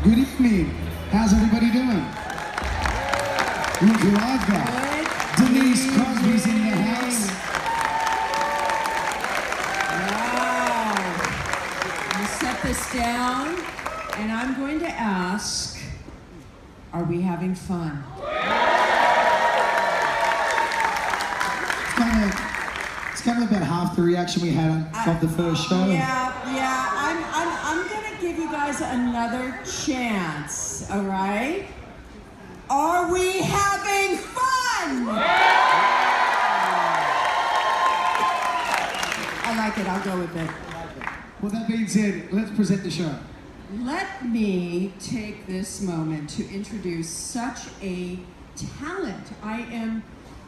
Good evening. How's everybody doing? Look who I've got. Denise Crosby's in the house. Wow. I'm going to set this down, and I'm going to ask, are we having fun? It's kind of about half the reaction we had of the first show. Yeah. I'm going to give you guys another chance, all right? Are we having fun? I like it. I'll go with it. Well, that being said, let's present the show. Let me take this moment to introduce such a talent. I am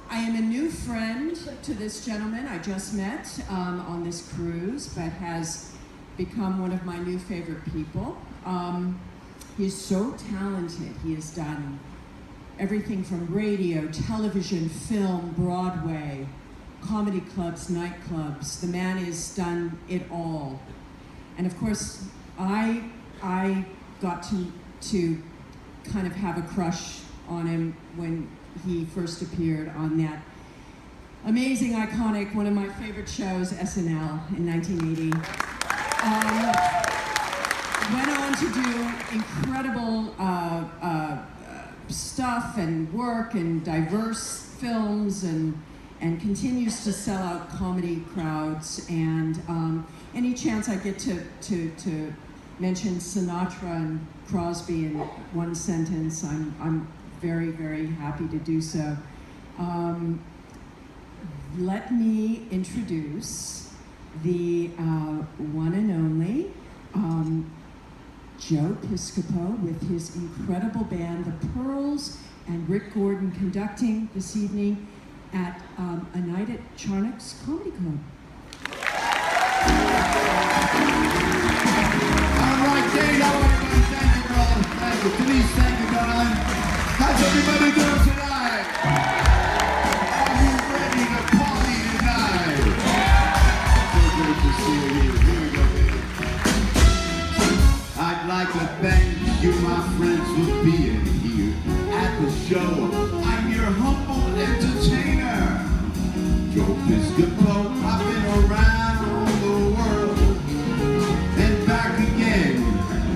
a new friend to this gentleman I just met on this cruise, but has become one of my new favorite people. He is so talented. He has done everything from radio, television, film, Broadway, comedy clubs, nightclubs. The man has done it all. And of course, I got to kind of have a crush on him when he first appeared on that amazing, iconic, one of my favorite shows, SNL, in 1980. Went on to do incredible stuff and work and diverse films and continues to sell out comedy crowds. And any chance I get to mention Sinatra and Crosby in one sentence, I'm very, very happy to do so. Let me introduce the one and only Joe Piscopo with his incredible band, The Pearls, and Rick Gordon conducting this evening at a night at Charnock's Comedy Club. All right, Dave, how are you? Thank you, brother. Thank you. Denise, thank you, darling. How's everybody doing tonight? Are you ready to party tonight? So great to see you here. Here we go, baby. I'd like to thank you, my friends, for being here at the show. I'm your humble entertainer, Joe Piscopo. I've been around the world and back again.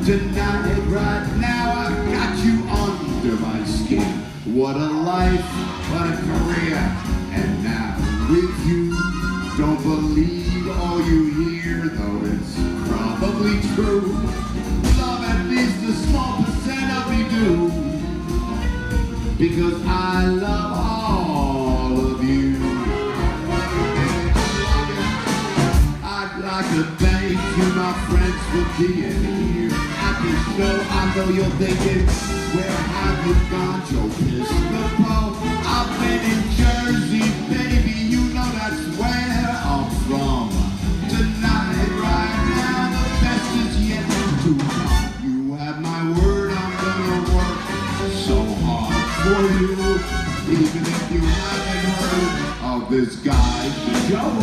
Tonight, right now, I've got you under my skin. What a life, what a career, and now with you. Don't believe all you hear, though it's probably true. Love at least a small percent of me do, because I love all of you. I'd like to thank you, my friends, for being here at the show. I know you're thinking, where have you gone, Joe Piscopo? I've been in Jersey, baby, you know that's where I'm from. Tonight, right now, the best is yet to come. You have my word, I'm gonna work so hard for you, even if you haven't heard of this guy, Joe.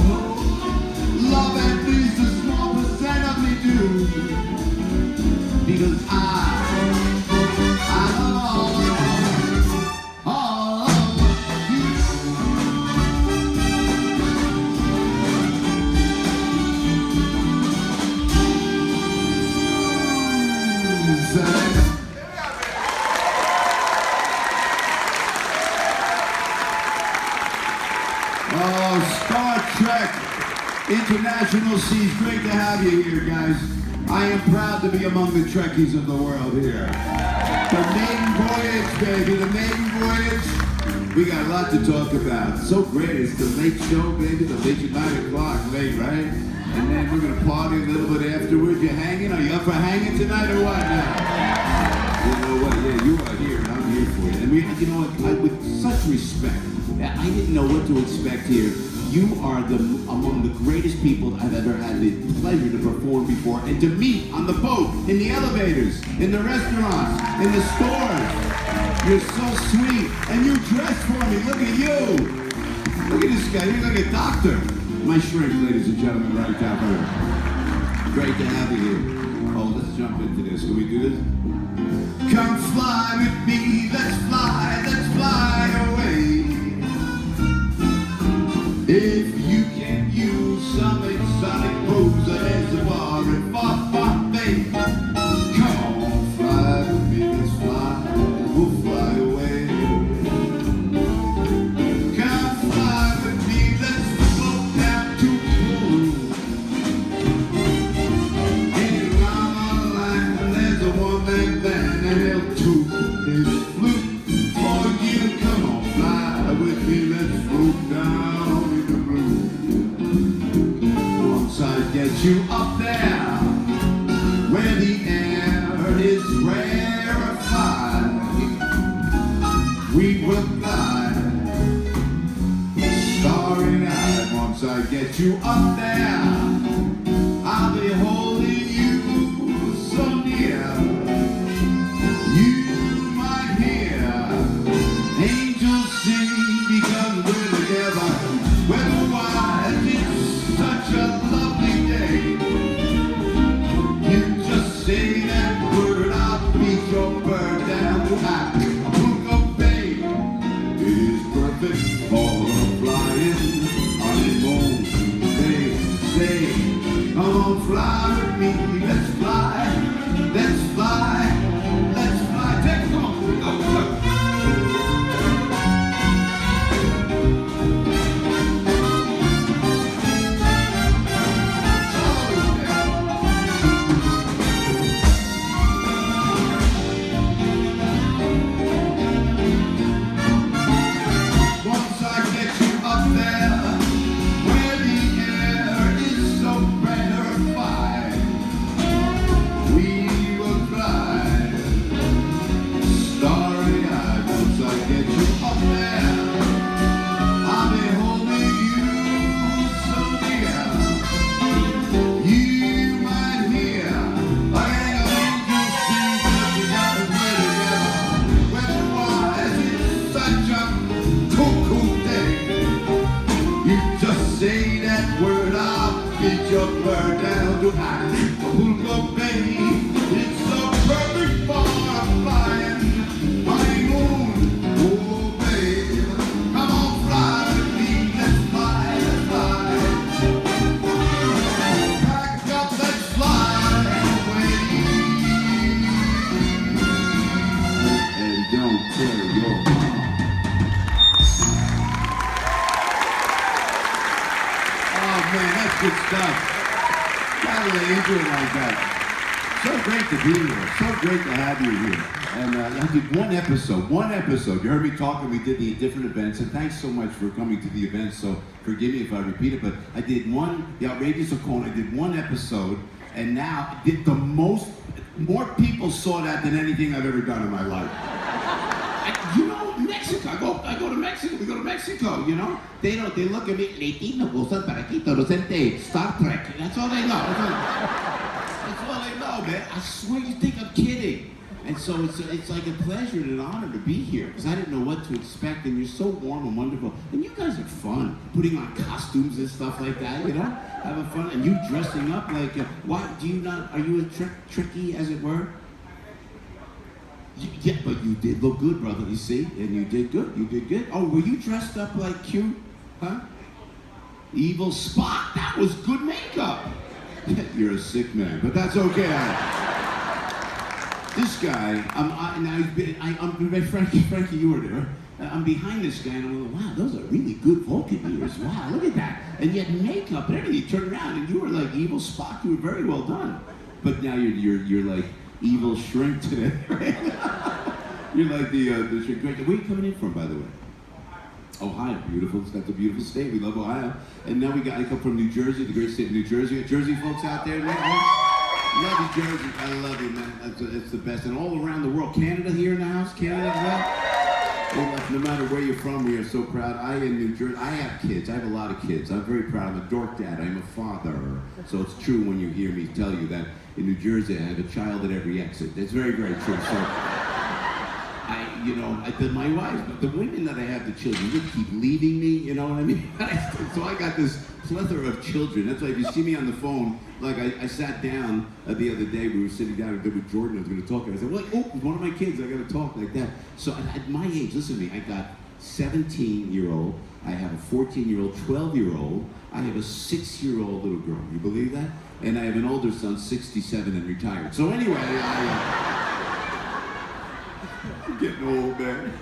Love at least a small percent of me do, because I love all of you. Oh, Star Trek International Seas, great to have you here, guys. I am proud to be among the Trekkies of the world here. The maiden voyage, baby, the maiden voyage. We got a lot to talk about. So great, it's the late show, baby, the late 9 o'clock, late, right? And then we're gonna party a little bit afterwards. You hanging? Are you up for hanging tonight or what now? You know what, yeah, you are here and I'm here for you. And we, you know what, with such respect, I didn't know what to expect here. You are among the greatest people I've ever had the pleasure to perform before and to meet on the boat, in the elevators, in the restaurants, in the stores. You're so sweet, and you dress for me. Look at you. Look at this guy. You're like a doctor. My shrink, ladies and gentlemen, right down there. Great to have you here. Oh, this is jump into this. Can we do this? Come fly with me, let's fly away. If you can use some exotic pose, there's a bar in far, far bay. Come on, fly with me, let's fly, we'll fly away. Come fly with me, let's float down to the moon. In Lama Land, there's a one-man band, and they'll toot his flute for you. Come on, fly with me, let's float down in the blue. Once I get you up there, where the air is rarefied, we will fly, starry-eyed. Once I get you up there, I'll be holding you so near. You might hear angels sing because we're together. Weather-wise, it's such a lovely day. You just say that word, I'll beat your bird down to Acapulco Bay. It is perfect for flying honeymoon. They say, come on, fly with me, let's fly, let's fly, let's fly. Take it on, go, go. Once I get you up there, where the air is so rarefied, we will fly, starry-eyed. Once I get you up there, I'll be holding you so near. You might hear a gang of angels sing just because we're together. Weather-wise, it's such a cool day. You just say that word, I'll beat your bird down to Acapulco Bay. It's so perfect for a flying honeymoon. Oh, babe, come on, fly with me, let's fly, let's fly. Pack up, let's fly away. And don't tell your mom. Oh man, that's good stuff. Gotta really enjoy it like that. So great to be here. So great to have you here. And I did one episode. You heard me talking. We did the different events, and thanks so much for coming to the events. So forgive me if I repeat it, but I did the Outrageous Ocon. I did one episode, and now did more people saw that than anything I've ever done in my life. Mexico. I go to Mexico. We go to Mexico. You know, they look at me. Latino, gustan paraquito, docente, Star Trek. That's all they know. That's all they know, man. I swear, you think I'm kidding. And so it's like a pleasure and an honor to be here because I didn't know what to expect, and you're so warm and wonderful. And you guys are fun, putting on costumes and stuff like that. You know, having fun, and you dressing up like. Why do you not? Are you a tricky, as it were? Yeah, but you did look good, brother, you see? And you did good, Oh, were you dressed up like cute? Huh? Evil Spot, that was good makeup. You're a sick man, but that's okay. This guy, Frankie, you were there. I'm behind this guy, and I'm like, wow, those are really good Vulcan ears. Wow, look at that. And you had makeup and everything. You turned around, and you were like Evil Spot. You were very well done. But now you're like Evil Shrink today, right? You're like the shrink. Where are you coming in from, by the way? Ohio, beautiful. It's got the beautiful state. We love Ohio. And now I come from New Jersey, the great state of New Jersey. Jersey folks out there, man. Love you, Jersey. I love you, man. It's the best. And all around the world. Canada here in the house. Canada as well. No matter where you're from, we are so proud. In New Jersey, I have kids. I have a lot of kids. I'm very proud. I'm a dork dad. I'm a father. So it's true when you hear me tell you that in New Jersey, I have a child at every exit. It's very, very true. So my wives, the women that I have the children, they keep leaving me, you know what I mean? So I got this plethora of children. That's why if you see me on the phone, like I sat down the other day, we were sitting down with Jordan, I was going to talk, and I said, well, oh, one of my kids, I got to talk like that. So at my age, listen to me, I got 17-year-old, I have a 14-year-old, 12-year-old, I have a 6-year-old little girl. You believe that? And I have an older son, 67 and retired. So anyway, I'm getting old, man.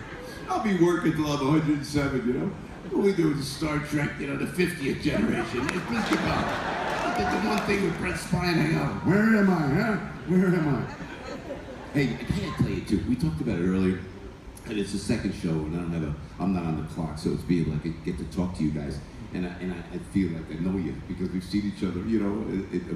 I'll be working till I'm 107, you know? What we do is Star Trek, you know, the 50th generation. It's Piscopo. The one thing with Brett Spine, I go, where am I, huh? Where am I? Hey, I gotta tell you too, we talked about it earlier, and it's the second show, and I'm not on the clock, so it's being like I get to talk to you guys, and I feel like I know you, because we've seen each other, you know,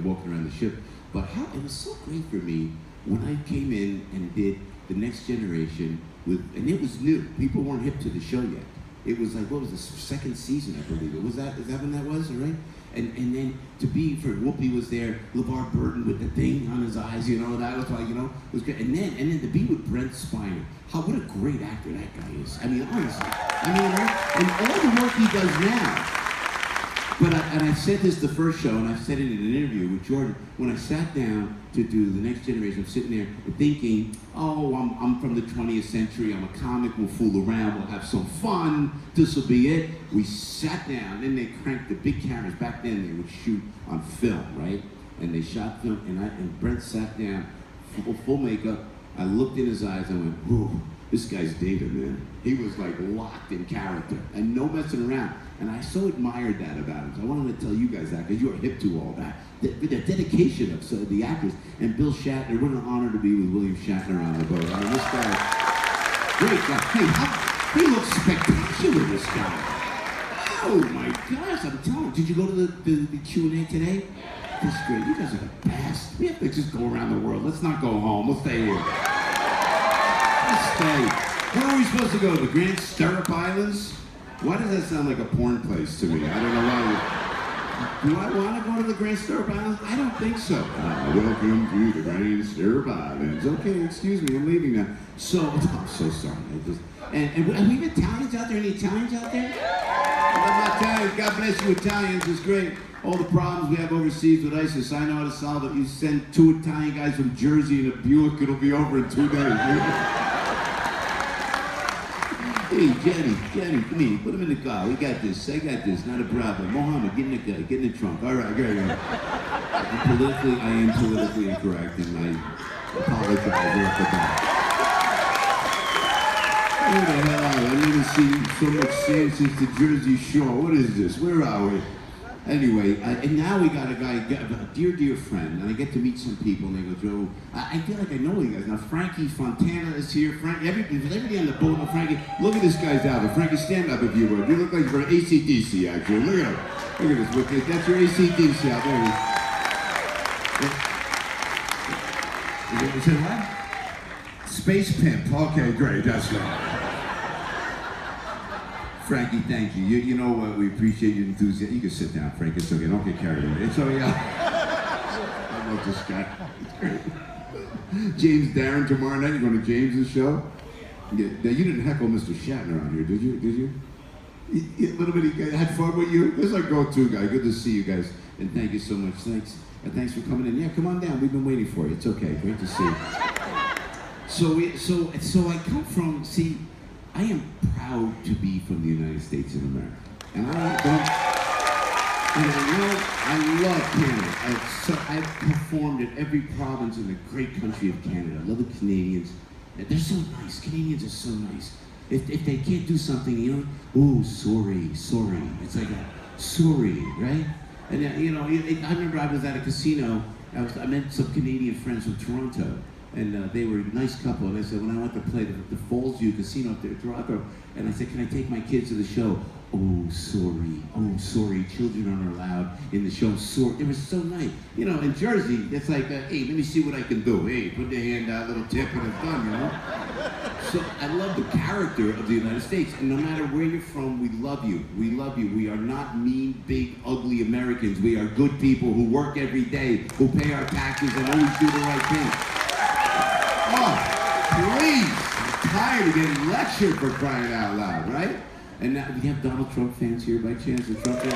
walking around the ship. But it was so great for me when I came in and did The Next Generation and it was new. People weren't hip to the show yet. It was like, what was the second season, I believe it was. Is that when that was, all right? And then to be for Whoopi was there, LeVar Burton with the thing on his eyes, you know, that was like, you know, it was good. And then to be with Brent Spiner, what a great actor that guy is. I mean, honestly, right? And all the work he does now. But I said this the first show, and I said it in an interview with Jordan. When I sat down to do The Next Generation, I'm sitting there thinking, oh, I'm from the 20th century. I'm a comic. We'll fool around. We'll have some fun. This will be it. We sat down. Then they cranked the big cameras. Back then, they would shoot on film, right? And they shot film, and Brent sat down, full makeup. I looked in his eyes and I went, whoa, this guy's David, man. He was like locked in character and no messing around. And I so admired that about him. So I wanted to tell you guys that because you're hip to all that. The dedication of the actors. And Bill Shatner, what an honor to be with William Shatner on the boat. I mean, this guy, great guy. Hey, he looks spectacular, this guy. Oh my gosh, I'm telling you. Did you go to the Q&A today? That's great. You guys are the best. We have to just go around the world. Let's not go home. We'll stay here. Let's stay. Where are we supposed to go? The Grand Stirrup Islands? Why does that sound like a porn place to me? I don't know why. Do I want to go to the Grand Stirrup Islands? I don't think so. Welcome to the Grand Stirrup Islands. Okay, excuse me, I'm leaving now. I'm so sorry. And we have Italians out there? Any Italians out there? I love Italians. God bless you, Italians. It's great. All the problems we have overseas with ISIS, I know how to solve it. You send 2 Italian guys from Jersey in a Buick, it'll be over in 2 days. Hey, Jenny, come here. Put him in the car. We got this. I got this. Not a problem. Mohammed, get in the car. Get in the trunk. All right, great. I am politically incorrect, and I apologize off the bat. Where the hell are we? I've never seen so much sand since the Jersey Shore. What is this? Where are we? Anyway, and now we got a guy, a dear friend, and I get to meet some people, and they go, Joe, I feel like I know you guys. Now, Frankie Fontana is here. Everybody on the boat know Frankie. Look at this guy's outfit. Frankie, stand up if you would. You look like you're from AC/DC, actually. Look at him. Look at this wicked. That's your AC/DC out there. You said what? Space Pimp. Okay, great. That's right. Frankie, thank you. You know what? We appreciate your enthusiasm. You can sit down, Frank. It's okay. Don't get carried away. It's okay. I love this guy. It's great. James Darren tomorrow night. You're going to James's show? Yeah. Now, you didn't heckle Mr. Shatner on here, did you? Did you? A little bit. He had fun with you? This is our go-to guy. Good to see you guys. And thank you so much. Thanks. Thanks for coming in. Yeah, come on down. We've been waiting for you. It's okay. Great to see you. So I come from, see, I am proud to be from the United States of America. And I love Canada. I've performed in every province in the great country of Canada. I love the Canadians. They're so nice. Canadians are so nice. If they can't do something, you know, oh, sorry. It's like sorry, right? And you know, I remember I was at a casino. I met some Canadian friends from Toronto. And they were a nice couple, and I said, when I went to play the Falls View Casino up there in Toronto, and I said, can I take my kids to the show? Oh, sorry, children aren't allowed in the show. Sorry. It was so nice. You know, in Jersey, it's like, hey, let me see what I can do. Hey, put the hand out, little tip, and it's done, you know? So I love the character of the United States, and no matter where you're from, we love you. We love you. We are not mean, big, ugly Americans. We are good people who work every day, who pay our taxes, and always do the right thing. Oh, please. tired of getting lectured for crying out loud, right? And now, we have Donald Trump fans here by chance? The Trump fans?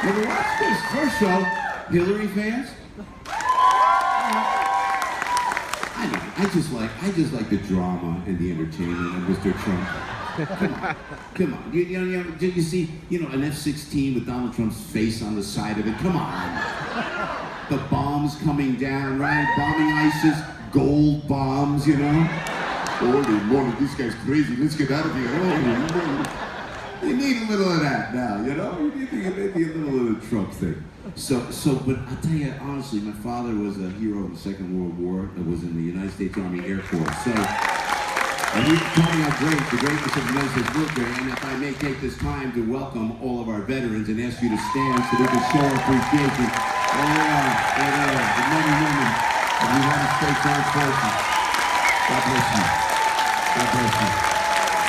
Well, watch this first show. Hillary fans? I just like the drama and the entertainment of Mr. Trump. Come on. You see, an F-16 with Donald Trump's face on the side of it. Come on. The bombs coming down, right? Bombing ISIS, gold bombs, Holy moly, this guy's crazy. Let's get out of here. Holy moly. You need a little of that now, You need maybe a little of the Trump thing. But I'll tell you honestly, my father was a hero in the Second World War. That was in the United States Army Air Force. And he told me how great the greatness of the United States military. And if I may take this time to welcome all of our veterans and ask you to stand so we can show our appreciation. There they are, the men and women of the United States Armed Forces. God bless you. God bless you.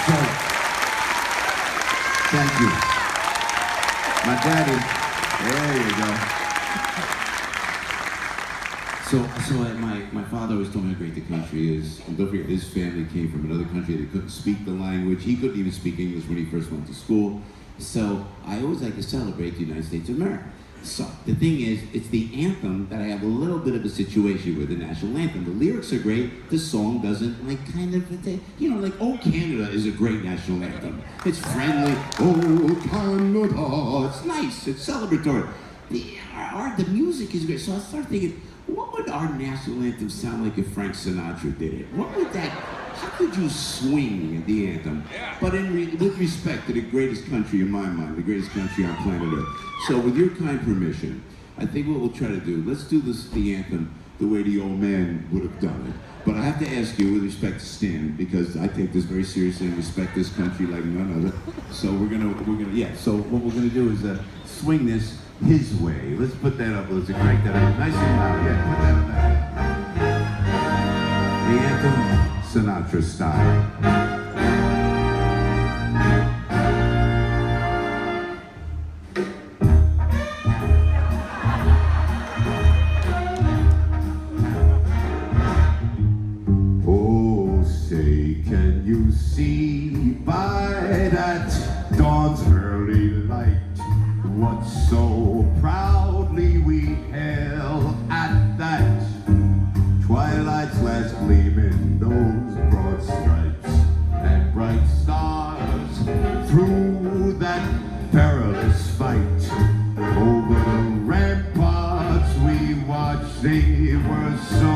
So, thank you. My daddy. There you go. So my father always told me how great the country is. And don't forget, his family came from another country that couldn't speak the language. He couldn't even speak English when he first went to school. So I always like to celebrate the United States of America. So the thing is, it's the anthem that I have a little bit of a situation with, the national anthem. The lyrics are great, the song doesn't, like Oh Canada is a great national anthem. It's friendly, oh Canada, it's nice, it's celebratory. The music is great, so I started thinking, what would our national anthem sound like if Frank Sinatra did it? How could you swing the anthem? But with respect to the greatest country in my mind, the greatest country on planet Earth. So with your kind permission, I think what we'll try to do, let's do the anthem the way the old man would have done it. But I have to ask you with respect to Stan, because I take this very seriously and respect this country like none other. So so what we're gonna do is swing this his way. Let's put that up, let's crank that up nice and loud. Yeah, put that up there. The anthem, Sinatra-style. Oh, say, can you see by that dawn's early light what so proudly we hailed at that twilight's last gleam in those broad stripes and bright stars through that perilous fight? Over the ramparts we watched, they were so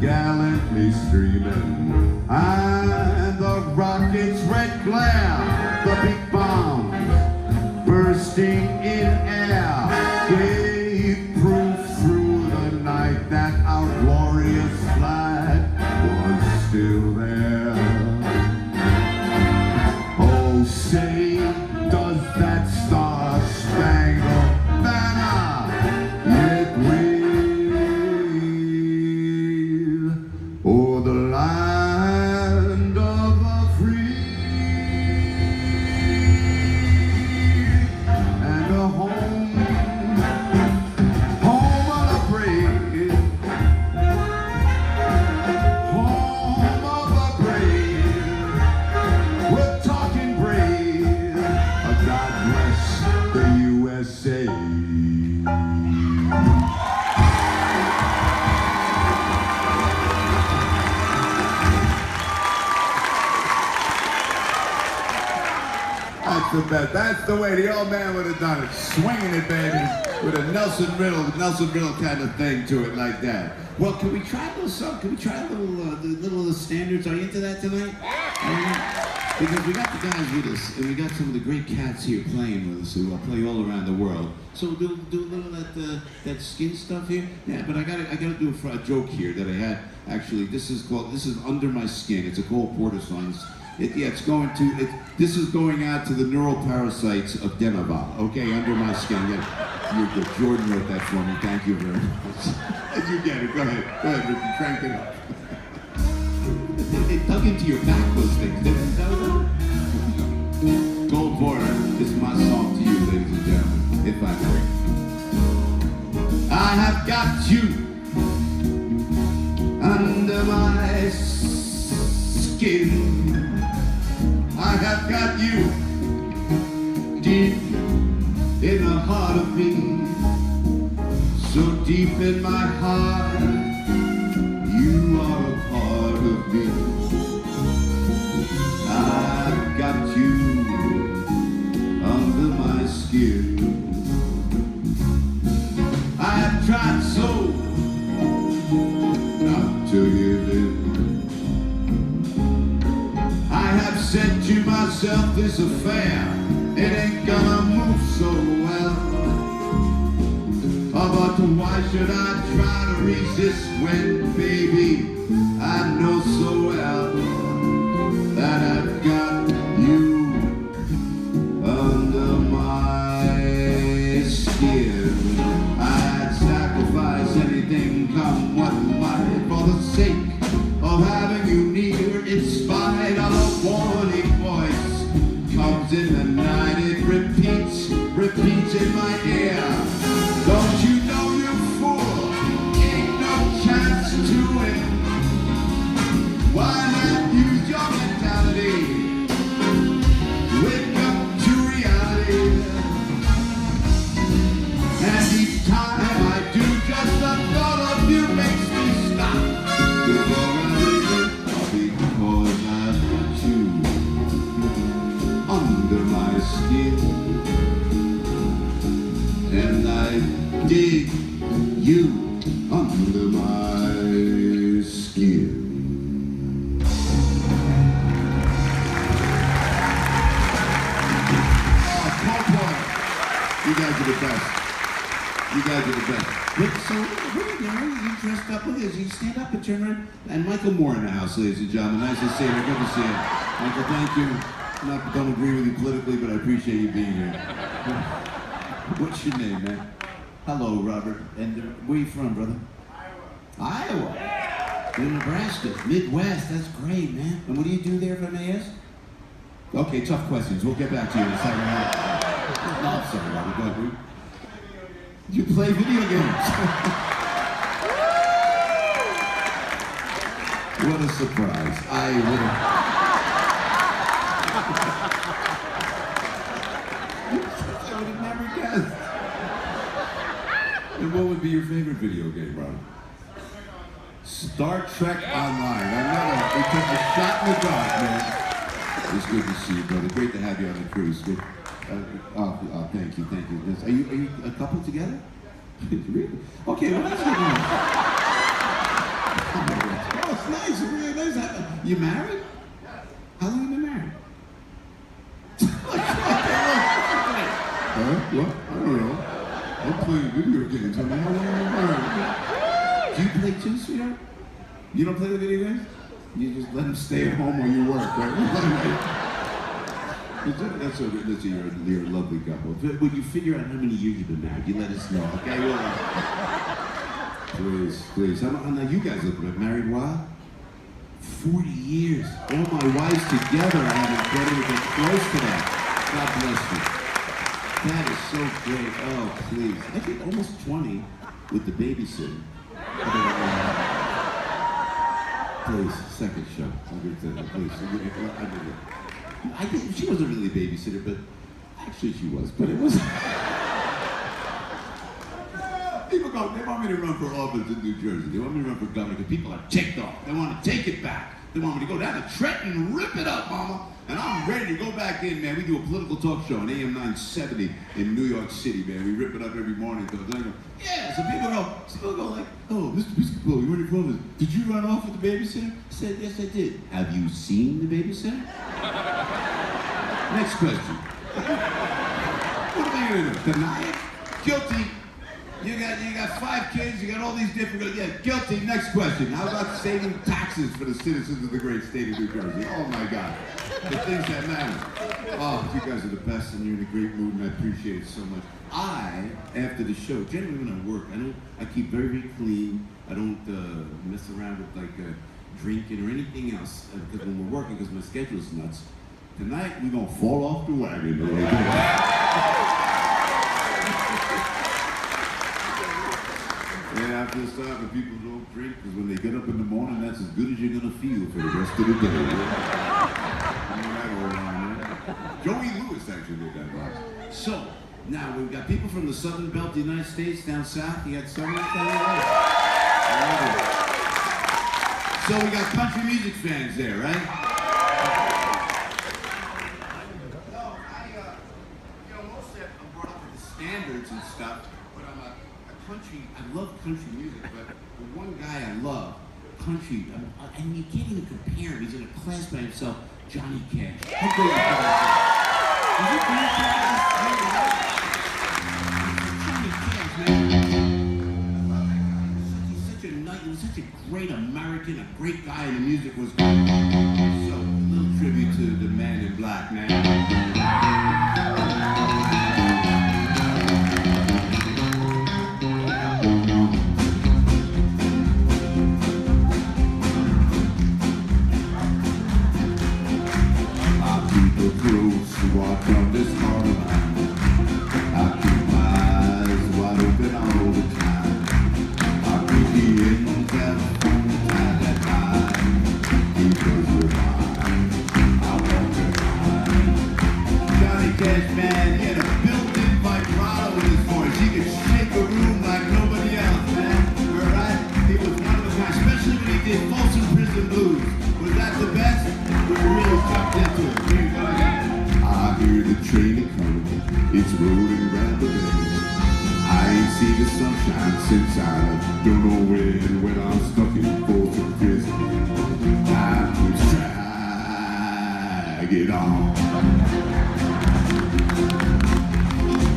gallantly streaming, and the rockets' red glare, the big bombs bursting in air, gave proof through the night that our glorious flag was still there. Oh, say, does that star-spangled banner yet wave o'er the land of the free and a home of the brave, home of the brave? We're talking brave. God bless the USA. That's the best. That's the way the old man would have done it. Swinging it, baby. With a Nelson Riddle kind of thing to it like that. Well, can we try a little something? Can we try a little of the standards? Are you into that tonight? Because we got the guys with us, and we got some of the great cats here playing with us who play all around the world. So we'll do a little of that skin stuff here. Yeah, but I gotta do a joke here that I had. Actually, this is Under My Skin. It's a Cole Porter song. This is going out to the neural parasites of Demaval. Okay, Under My Skin. Yeah, Jordan wrote that for me. Thank you very much. As you get it, go ahead, Ricky, crank it up. They dug into your back, those things, didn't they? Cole Porter, this is my song to you, ladies and gentlemen, if I may. I have got you under my skin. I have got you deep in the heart of me, so deep in my heart, you are a part of me. I've got you under my skin. I have tried so not to give in. I have said to myself, this affair, it ain't gonna move so well. But why should I try to resist when, baby, I know so well that I've got you under my skin. I'd sacrifice anything, come what might, for the sake of having you near, in spite of a warning voice comes in the night, it repeats in my ear. Don't you know, you fool, ain't no chance to win. Why not use your mentality? Wake up to reality. And each time I do, just the thought of you makes me stop. Before I leave it, because I've got you under my skin. And I dig you under my skin. Oh, Popo, you guys are the best. You guys are the best. But so, what are you doing? You dressed up with this. You stand up and turn around. And Michael Moore in the house, ladies and gentlemen. Nice to see you. Good to see you. Michael, thank you. Don't agree with you politically, but I appreciate you being here. What's your name, man? Hello, Robert. And where you from, brother? Iowa. You're in Nebraska. Midwest. That's great, man. And what do you do there, if I may ask? Okay, tough questions. We'll get back to you in a second. No, I'm sorry, Robert. Go ahead. You play video games. What a surprise. I would have never guessed. And what would be your favorite video game, Robert? Star Trek Online. I know it. We took a shot in the dark, man. It's good to see you, brother. Great to have you on the cruise. Good. Thank you. Are you a couple together? Really? Okay, well that's good. Oh, it's nice. It's really nice. You married? How long have you been married? What? I don't know. I'm playing video games. I mean, how long have you been married? Do you play too, sweetheart? You don't play the video games? You just let them stay at home while you work, right? You're a lovely couple. When you figure out how many years you've been married, you let us know, okay? Please. Now you guys have been married a while? 40 years. All my wives together, I haven't been able to get close to that. God bless you. That is so great. Oh, please. I think almost 20 with the babysitter. Please, second show. I think she wasn't really a babysitter, but actually she was. But it was. People go, they want me to run for office in New Jersey. They want me to run for governor because people are ticked off. They want to take it back. They want me to go down to Trenton and rip it up, mama. And I'm ready to go back in, man. We do a political talk show on AM 970 in New York City, man. We rip it up every morning. So I go, yeah, some people go like, oh, Mr. Piscopo, you ready for this? Did you run off with the babysitter? I said, yes, I did. Have you seen the babysitter? Next question. What am I gonna do? Deny it? Guilty. You got 5 kids, you got all these different, yeah, guilty. Next question. How about saving taxes for the citizens of the great state of New Jersey? Oh my God. The things that matter. Oh, you guys are the best and you're in a great mood and I appreciate it so much. After the show, generally when I work, I keep very, very clean. I don't mess around with like drinking or anything else because when we're working, because my schedule is nuts. Tonight, we're gonna fall off the wagon a little bit. And after this time, if people don't drink, because when they get up in the morning, that's as good as you're going to feel for the rest of the day. You know that old line, right? Joey Lewis actually did that line. So, now we've got people from the Southern Belt of the United States down south. You got Southern down there. So we got country music fans there, right? Mostly I'm brought up with the standards and stuff, but I'm a country, I love country music, but the one guy I love, country, and you can't even compare him, he's in a class by himself, Johnny Cash. How great is Johnny Cash? Is it great? Johnny Cash, man. He's such a nice, he was such a great American, a great guy, and the music was good. So, a little tribute to the man in black, man. Walk on this hard line. I keep my eyes wide open all the time. I keep the ends out from time to time. Because you're mine, I won't behind. Johnny Cash, man, he had a built-in vibrato in his voice. He could shake a room like nobody else, man. All right? He was one of a kind, especially when he did Folsom Prison Blues. Was that the best? We really jumped into it. Here you go again. I hear the train coming, it's rolling round the bend. I ain't seen the sunshine since I don't know when I'm stuck in Folsom Prison. Time keeps dragging on.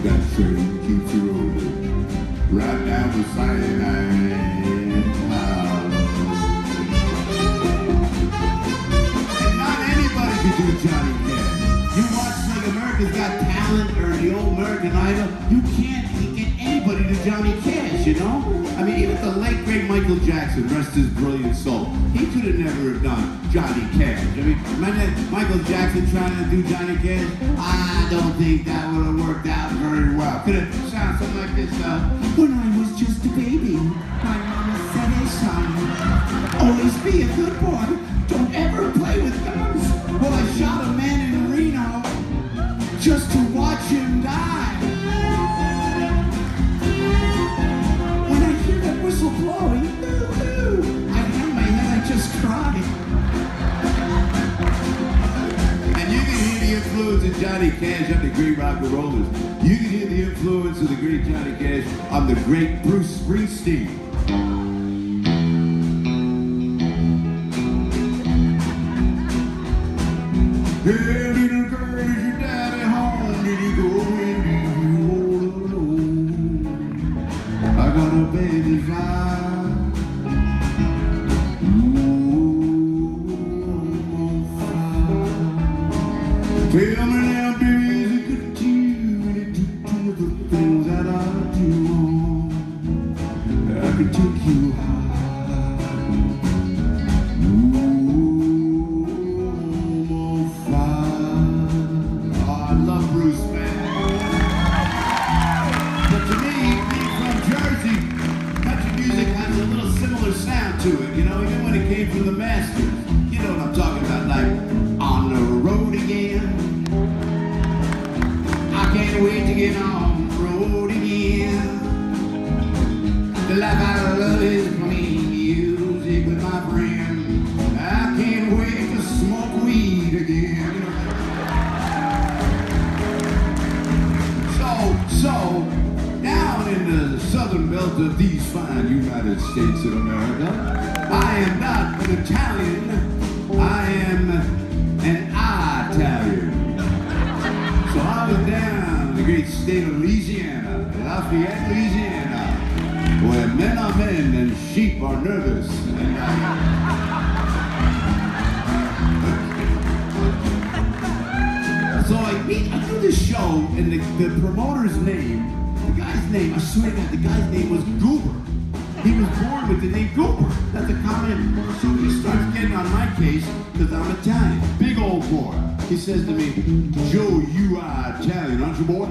That train keeps rolling right down the Sinatra-style. And not anybody can do Johnny Cash. You watch like America's Got Talent or the old American Idol, you can't get anybody to Johnny Cash, you know? I mean, even the late great Michael Jackson, rest his brilliant soul, he could have never have done Johnny Cash. I mean, imagine Michael Jackson trying to do Johnny Cash. I don't think that would have worked out very well. Could have sounded something like this, when I was just a baby, my mama said, hey son, always be a good boy, don't ever play with guns. Well, I shot a man in Reno just to watch him die. When I hear that whistle blowing, I hang my head, I just cry. And you can hear the influence of Johnny Cash on the great rock and rollers. You can hear the influence of the great Johnny Cash on the great Bruce Springsteen. Hey, little girl, is your daddy home? Did he go in? Did you all alone? I got a bad desire. Ooh, on fire. Tell me now, baby, is it good to you? And it do the things that I do. I could take you high. To it, you know, even when it came from the masters, you know what I'm talking about, like on the road again. I can't wait to get on the road again. The life I love is playing music with my friend. I can't wait to smoke weed again. You know? So down in the southern belt of these fine United States of America, I am not an Italian, I am an Italian. So I was down in the great state of Louisiana, Lafayette, Louisiana, where men are men and sheep are nervous. And so I do this show, and the promoter's name, the guy's name, I swear to God, the guy's name was Goober. He was born with the name Goober. That's a common. So he starts getting on my case because I'm Italian. Big old boy. He says to me, Joe, you are Italian, aren't you, boy?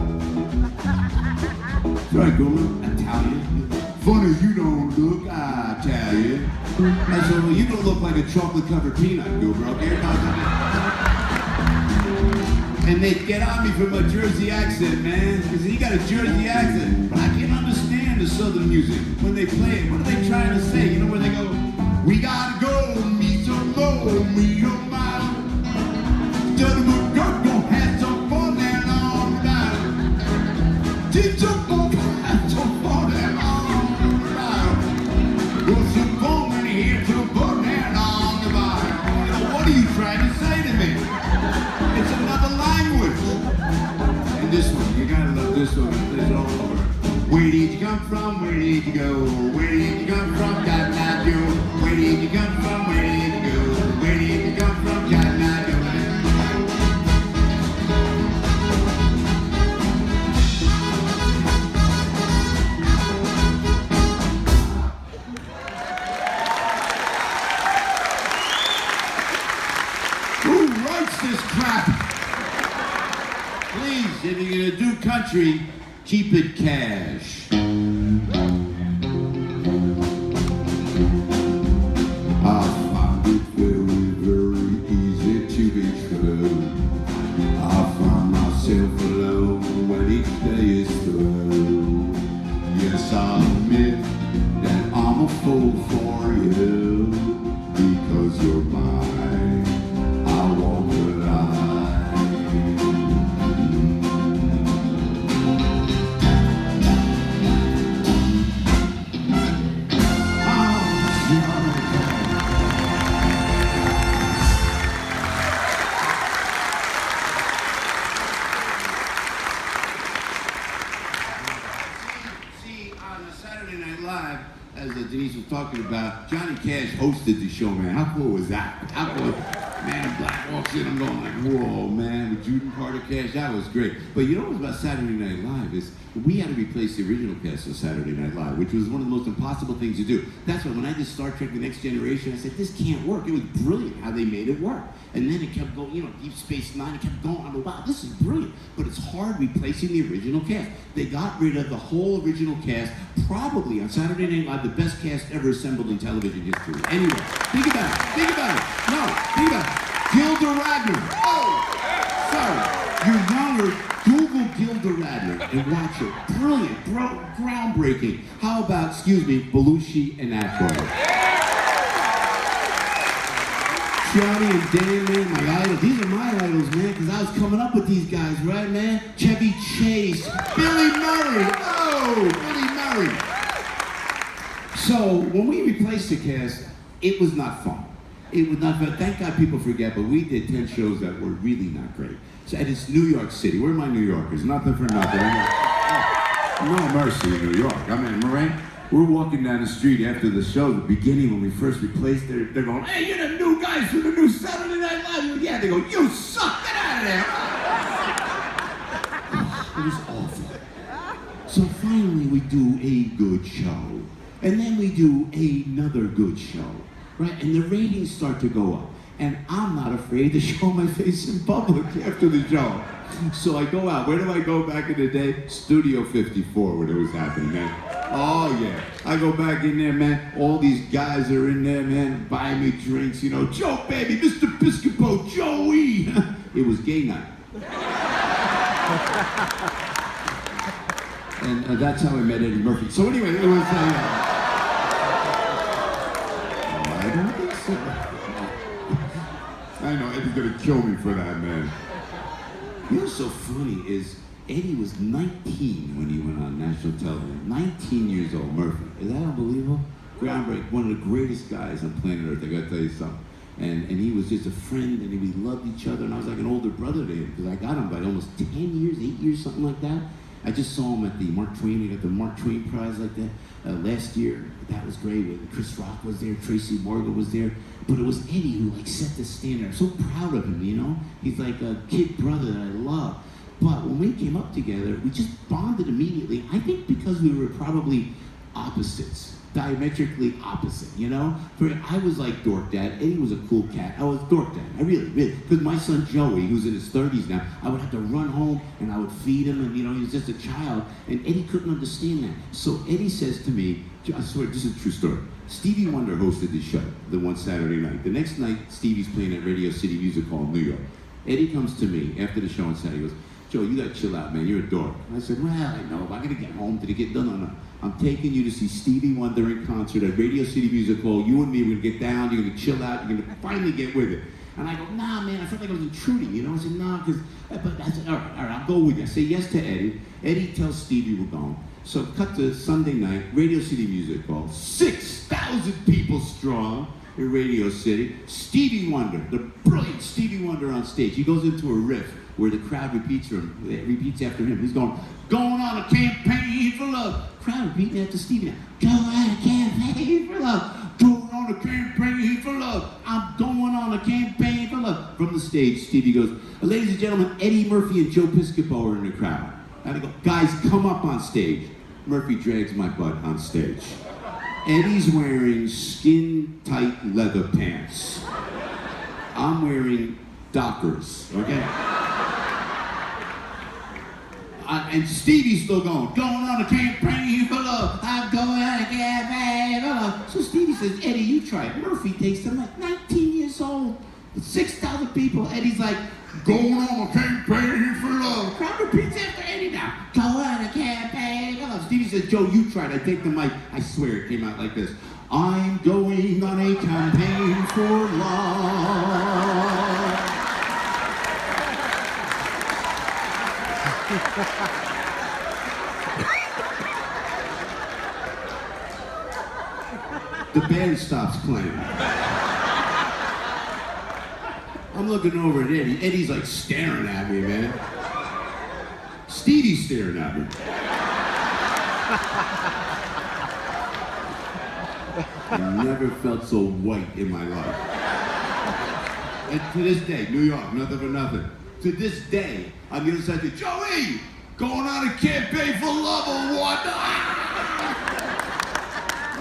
That's right, Goober. Italian. funny you don't look, I tell you. I said, well, you don't look like a chocolate-covered peanut, goober, okay? And they get on me for my Jersey accent, man, because he got a Jersey accent. But I can't understand the Southern music when they play it. What are they trying to say? You know where they go, we gotta go, me some more, me on my gentlemen, go have some fun and on the ride. Teach some more, have some fun and on the ride. Go some fun and hear some fun and on the ride. What are you trying to say to me? It's another language. And this one, you gotta love this one. It's all over. Where did you come from? Where did you go? Where did you come from? Got not you. Where did you come from? Where did you go? Where did you come from? Got not you. Who writes this crap? Please, if you're gonna do country, keep it cash. I find it very, very easy to be true. I find myself alone when each day is through. Yes, I admit that I'm a fool for you because you're mine. I walk the line. See, on a Saturday Night Live, as Denise was talking about, Johnny Cash hosted the show, man. How cool was that? How cool? Man in Black walks in, I'm going like, whoa, man, with Jude and Carter Cash, that was great. But you know what was about Saturday Night Live is we had to replace the original cast of Saturday Night Live, which was one of the most impossible things to do. That's why when I did Star Trek The Next Generation, I said, this can't work. It was brilliant how they made it work. And then it kept going, you know, Deep Space Nine, it kept going. I go, wow, this is brilliant. But it's hard replacing the original cast. They got rid of the whole original cast, probably on Saturday Night Live, the best cast ever assembled in television history. Anyway, think about it. Think about it. No, think about it. Gilda Radner. Oh, sorry. You're younger. Google Gilda Radner and watch her. Brilliant, groundbreaking. How about, excuse me, Belushi and Aykroyd? Johnny and Dan, man, my idols. These are my idols, man, because I was coming up with these guys, right, man? Chevy Chase, Billy Murray. Oh, Billy Murray. So when we replaced the cast, it was not fun. It was not fun. Thank God people forget, but we did 10 shows that were really not great. So, and it's New York City. Where are my New Yorkers? Nothing for nothing. No mercy in New York. I mean, right? We're walking down the street after the show, the beginning when we first replaced, they're going, hey, you're the new guys from the new Saturday Night Live. Yeah, they go, you suck, get out of there. It was awful. So finally we do a good show. And then we do another good show, right? And the ratings start to go up. And I'm not afraid to show my face in public after the show. So I go out. Where do I go back in the day? Studio 54 when it was happening, man. Oh, yeah. I go back in there, man. All these guys are in there, man, buying me drinks. You know, Joe, baby, Mr. Piscopo, Joey. It was gay night. And that's how I met Eddie Murphy. So anyway, it was I don't think so. I know, Eddie's gonna kill me for that, man. You know what's so funny is Eddie was 19 when he went on national television. 19 years old, Murphy. Is that unbelievable? Groundbreaking. One of the greatest guys on planet Earth, I gotta tell you something. And he was just a friend, and we loved each other, and I was like an older brother to him, because I got him by almost 10 years, 8 years, something like that. I just saw him at the Mark Twain, we got the Mark Twain Prize like that last year. That was great. Chris Rock was there, Tracy Morgan was there. But it was Eddie who like set the standard. I'm so proud of him, you know? He's like a kid brother that I love. But when we came up together, we just bonded immediately. I think because we were probably opposites. diametrically opposite, you know? I was like dork dad. Eddie was a cool cat. I was dork dad. I really. Because my son Joey, who's in his 30s now, I would have to run home and I would feed him, and he was just a child, and Eddie couldn't understand that. So Eddie says to me, I swear, this is a true story. Stevie Wonder hosted this show the one Saturday night. The next night, Stevie's playing at Radio City Music Hall in New York. Eddie comes to me after the show on Saturday. He goes, Joe, you gotta chill out, man. You're a dork. I said, well, I know. If I gotta get home, did it get done? No. I'm taking you to see Stevie Wonder in concert at Radio City Music Hall. You and me, we're gonna get down. You're gonna chill out. You're gonna finally get with it. And I go, nah, man. I felt like I was intruding, you know? I said, nah, because, but I said, all right, I'll go with you. I say yes to Eddie. Eddie tells Stevie we're going. So cut to Sunday night, Radio City Music Hall, 6,000 people strong in Radio City. Stevie Wonder, the brilliant Stevie Wonder on stage. He goes into a riff where the crowd repeats after him. He's going on a campaign for love. Crowd repeating after Stevie. Going on a campaign for love. Going on a campaign for love. I'm going on a campaign for love. From the stage, Stevie goes, ladies and gentlemen, Eddie Murphy and Joe Piscopo are in the crowd. And I go, guys, come up on stage. Murphy drags my butt on stage. Eddie's wearing skin-tight leather pants. I'm wearing Dockers, okay? And Stevie's still going on a campaign for love. I'm going on a campaign for love. So Stevie says, Eddie, you try it. Murphy takes him like 19 years old. 6,000 people. Eddie's like, going on a campaign for love. Crowd repeats after Eddie now. Go on a campaign for love. Stevie says, Joe, you try it. I take the mic. I swear it came out like this. I'm going on a campaign for love. The band stops playing. I'm looking over at Eddie. Eddie's like staring at me, man. Stevie's staring at me. I never felt so white in my life. And to this day, New York, nothing for nothing. To this day, I'm the other side of Joey, going on a campaign for love or what?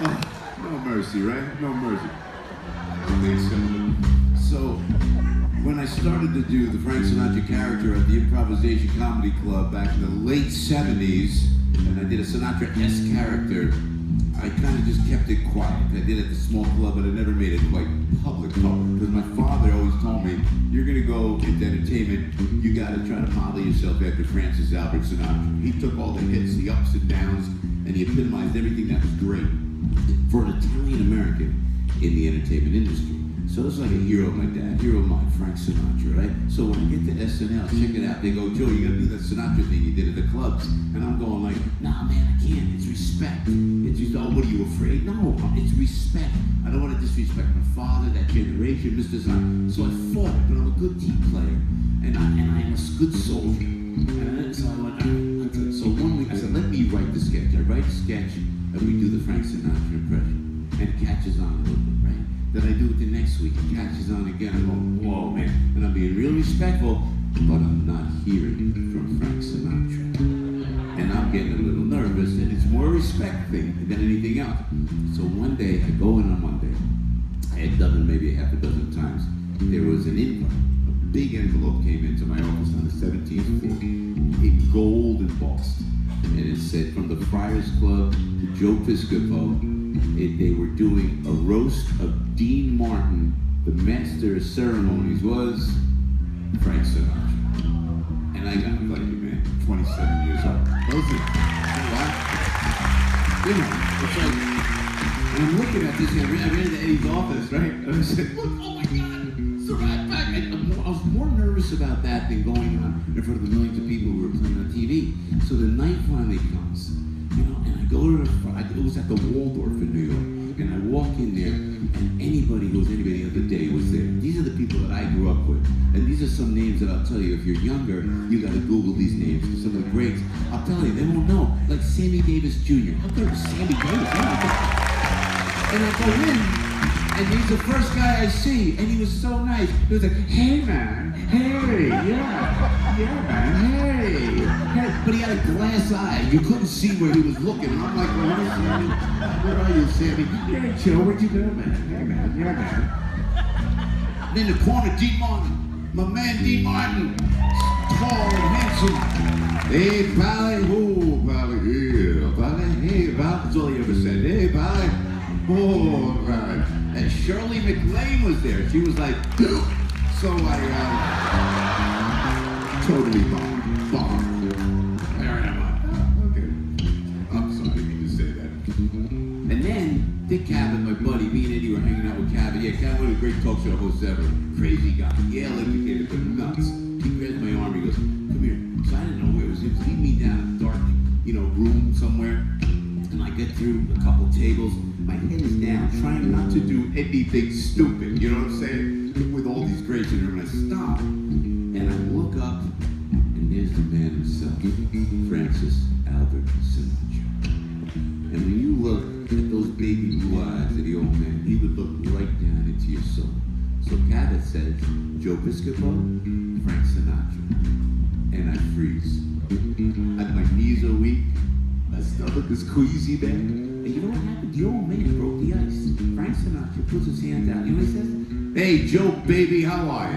Oh, no mercy, right? No mercy. So, when I started to do the Frank Sinatra character at the Improvisation Comedy Club back in the late 70s, and I did a Sinatra-esque character, I kind of just kept it quiet. I did it at the small club, but I never made it quite public. Because my father always told me, you're going to go into entertainment, you got to try to model yourself after Francis Albert Sinatra. He took all the hits, the ups and downs, and he epitomized everything that was great for an Italian-American in the entertainment industry. So it's like a hero of my dad, hero of mine, Frank Sinatra, right? So when I get to SNL, check it out, they go, Joe, you gotta do that Sinatra thing you did at the clubs. And I'm going like, nah, man, I can't. It's respect. It's just, oh, what are you afraid? No, it's respect. I don't want to disrespect my father, that generation, Mr. Sinatra. So I fought it, but I'm a good team player. And I'm a good soldier. And so I went, so one week I said, let me write the sketch. I write a sketch, and we do the Frank Sinatra impression. And it catches on a little bit, right? Then I do it the next week, it catches on again. I go, whoa, man. And I'm being real respectful, but I'm not hearing from Frank Sinatra. And I'm getting a little nervous, and it's more a respect thing than anything else. So one day, I go in on Monday. I had done it maybe a half a dozen times. There was an invite. A big envelope came into my office on the 17th floor in gold embossed. And it said, from the Friars Club to Joe Piscopo, they were doing a roast of Dean Martin. The master of ceremonies was Frank Sinatra. And I got invited, man, 27 years old. Those are, you know, it's like, and I'm looking at this, I ran into Eddie's office, right? And I said, look, oh my God, it's the right back. I was more nervous about that than going on in front of the millions of people who were playing on TV. So the night finally comes. You know, and I go to the front, it was at the Waldorf in New York, and I walk in there, and anybody who's anybody the other day was there. These are the people that I grew up with, and these are some names that I'll tell you, if you're younger, you gotta Google these names, some of the greats. I'll tell you, they won't know, like Sammy Davis Jr. How good was Sammy Davis? And I go in, and he's the first guy I see, and he was so nice. He was like, hey man, hey, yeah man, hey. But he had a glass eye. You couldn't see where he was looking. And I'm like, well, hey, Sammy, where are you, Sammy? Hey, Joe, where'd you go, man? Hey, man, yeah, man. And in the corner, D. Martin. My man, D. Martin. Tall and handsome. Hey, Pally. Oh, Pally. Yeah, Pally. Hey, Pally. That's all he ever said. Hey, Pally. Oh, Pally. And Shirley MacLaine was there. She was like, so I, totally bombed. There I am. Okay. I'm sorry, I didn't mean to say that. And then, Dick Cavett, my buddy, me and Eddie were hanging out with Cavett. Yeah, Cavett, one of the great talk show hosts ever. Crazy guy. Yale educated, but nuts. He grabs my arm, he goes, come here. So I didn't know where it was. He was leading me down a dark, room somewhere. And I get through a couple tables. My head is down, trying not to do anything stupid. You know what I'm saying? With all these greats in the room, I stop. And I look up, and there's the man himself, Francis Albert Sinatra. And when you look at those baby blue eyes of the old man, he would look right down into your soul. So Cavett says, Joe Piscopo, Frank Sinatra. And I freeze. And my knees are weak. My stomach is queasy, man. And you know what happened? The old man broke the ice. Frank Sinatra puts his hand out. You know what he says? Hey, Joe, baby, how are you?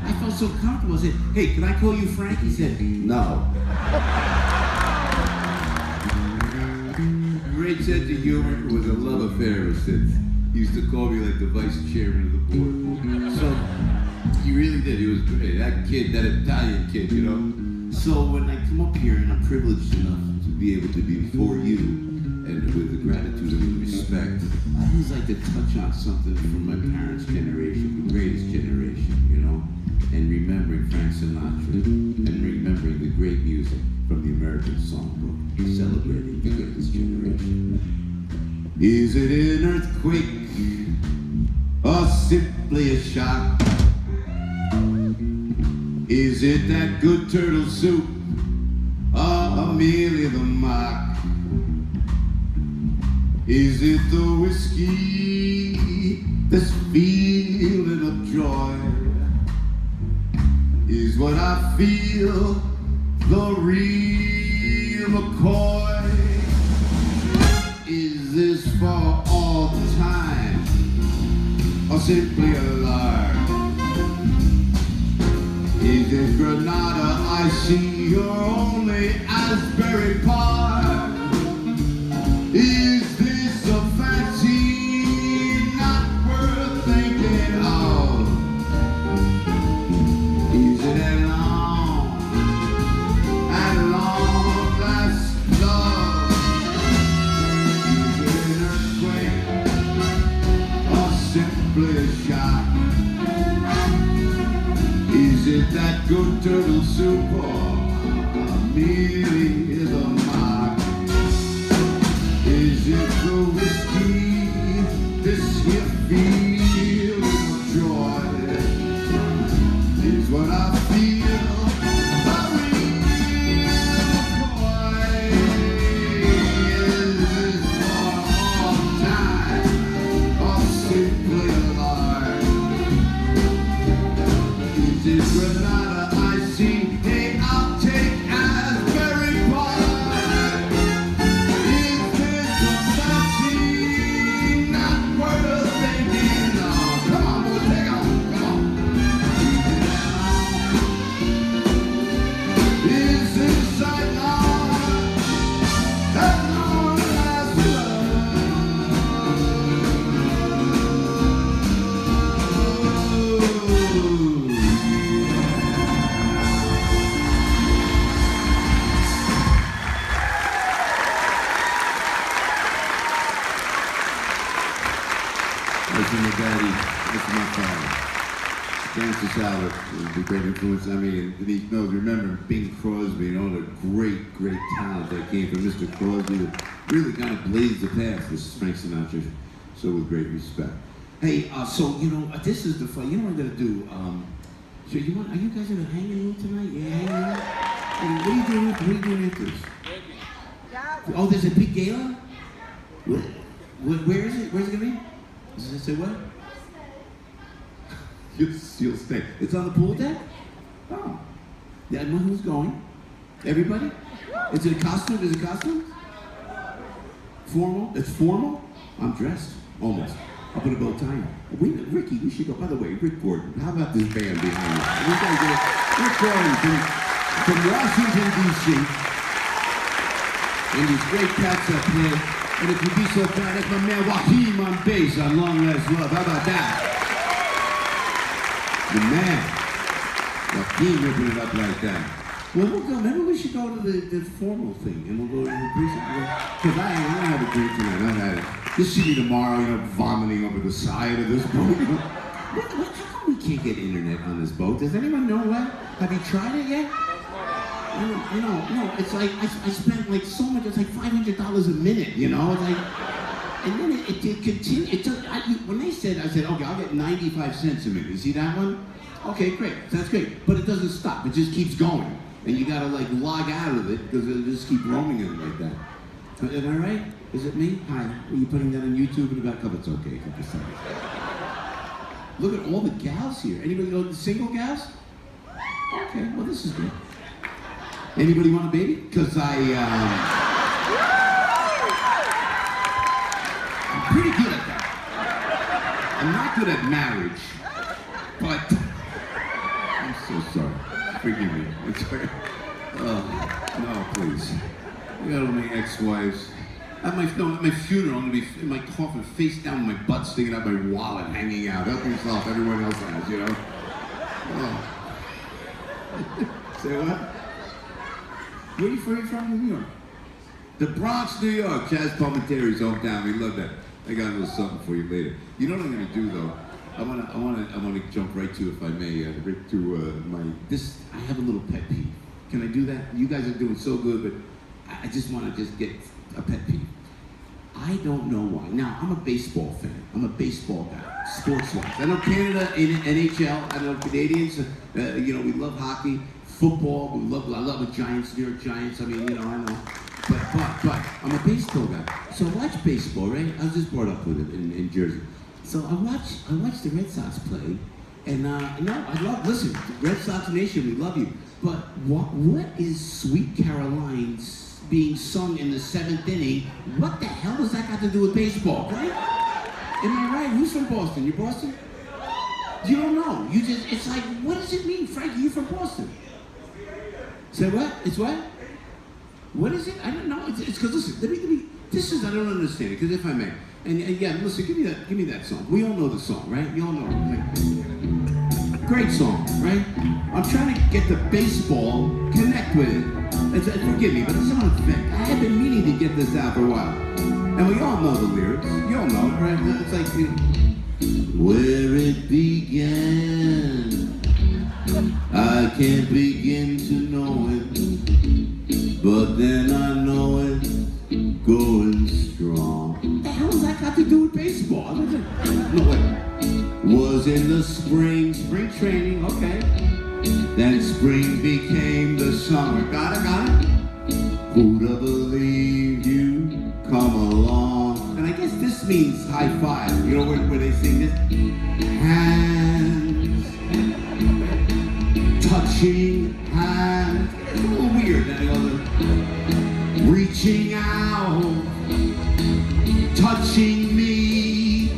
I felt so comfortable. I said, hey, can I call you Frank? He said, no. Great sense of humor. It was a love affair ever since. He used to call me like the vice chairman of the board. So, he really did. He was great. That kid, that Italian kid, So when I come up here and I'm privileged enough to be able to be before you, and with the gratitude and the respect, I always like to touch on something from my parents' generation, the greatest generation, and remembering Frank Sinatra, and remembering the great music from the American Songbook, celebrating the greatest generation. Is it an earthquake or simply a shock? Is it that good turtle soup or merely the mock? Is it the whiskey, this feeling of joy? Is what I feel the real McCoy? Is this for all time or simply a lark? Is this Granada I see or only Asbury Park? Is this a fancy not worth thinking of? Is it at long last love? Is it an earthquake or simply a shock? Is it that good turtle soup or merely the mock? Is it the whiskey, this here feeling of joy? Is what I feel a real McCoy? Is this for all time or simply a lark? Is it Granada I see? Hey, I'll take Asbury Park. Is this a fancy not worth thinking of? Come on, boy, take on, come on. Is this at long last Listen to Daddy, listen to my father. Francis Albert was a great influence on me, and he knows, remember Bing Crosby and all the great talent that came from Mr. Crosby that really kind of blazed the path for Frank Sinatra, so with great respect. Hey, so, this is the fun, what I'm gonna do? So are you guys gonna hang in tonight? Yeah, hang out? Hey, what are you doing after this? Oh, there's a big gala? Where is it? Where's it gonna be? Does it say what? You'll stay. It's on the pool deck? Oh. Yeah, I know who's going. Everybody? Is it a costume? Is it a costume? Formal? It's formal? I'm dressed. Almost. I'll put a bow tie on. Ricky, we should go. By the way, Rick Gordon, how about this band behind us? We gotta get Rick Gordon from Washington, D.C. And these great cats up here. And if you'd be so kind, that's my man Joaquin on bass on Long Last Love. How about that? The man. Joaquin ripping it up like that. Well, we'll go. Maybe we should go to the formal thing, and we'll go to the precinct. Because I don't have a drink tonight. I've had it. Just see me tomorrow, vomiting over the side of this boat. How come we can't get internet on this boat? Does anyone know what? Have you tried it yet? No. It's like I spent like so much. It's like $500 a minute. It's like, and then it continued. When they said, I said, okay, I'll get 95 cents a minute. You see that one? Okay, great. That's great. But it doesn't stop. It just keeps going. And you gotta like log out of it because it'll just keep roaming in like that. Am I right? Is it me? Hi. Are you putting that on YouTube in the back? Oh, it's okay. Look at all the gals here. Anybody know the single gals? Okay, well this is good. Anybody want a baby? Because I'm pretty good at that. I'm not good at marriage, but I'm so sorry. Forgive me. It's okay. Oh, no, please. I got all my ex-wives. At my funeral, I'm gonna be in my coffin, face down, with my butt sticking out, my wallet hanging out. Help yourself, everyone else has, Oh. Say what? Where are you from? New York? The Bronx, New York. Chaz Palminteri's hometown. We love that. I got a little something for you later. You know what I'm gonna do though? I wanna jump right to, if I may, right to I have a little pet peeve. Can I do that? You guys are doing so good, but I just wanna get a pet peeve. I don't know why. Now, I'm a baseball fan. I'm a baseball guy. Sports-wise. I know Canada, NHL. I know Canadians. We love hockey, football. I love the Giants, New York Giants. I mean, I know. But I'm a baseball guy. So I watch baseball, right? I was just brought up with it in Jersey. So I watch the Red Sox play, and listen, Red Sox Nation, we love you. But what is Sweet Caroline's being sung in the 7th inning? What the hell does that got to do with baseball, right? Am I right? Who's from Boston? You Boston? You don't know. It's like, what does it mean, Frankie? You from Boston? Say what? It's what? What is it? I don't know. It's because listen, let me. This is I don't understand it. Because if I may, and yeah, listen, give me that song. We all know the song, right? You all know it. Like, great song, right? I'm trying to get the baseball connect with it. Forgive me, but it's not a thing. I have been meaning to get this out for a while, and we all know the lyrics. You all know it, right? It's like where it began. I can't begin to know it, but then I know it's going strong. What the hell does that got to do with baseball? No, wait. Was in the spring training, okay. Then spring became the summer. Got it? Who'd have believed you come along? And I guess this means high five. You know where they sing this? Hands. Touching hands. It's a little weird. Then I go, reaching out. Touching me.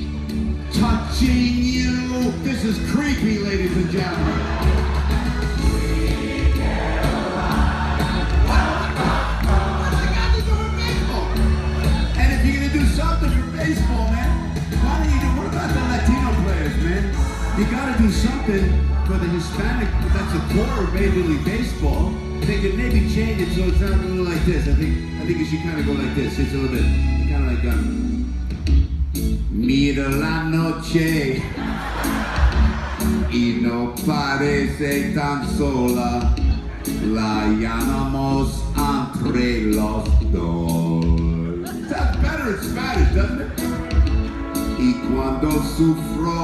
Touching you. This is creepy, ladies and gentlemen. Something for baseball, man. Why don't you do? What about the Latino players, man? You gotta do something for the Hispanic. That's a core of Major League Baseball. They could maybe change it so it sounds a little like this. I think it should kind of go like this. It's a little bit kind of like mira la noche y no parece tan sola. La llamamos entre los dos. Sounds better in Spanish, doesn't it? Y cuando sufro,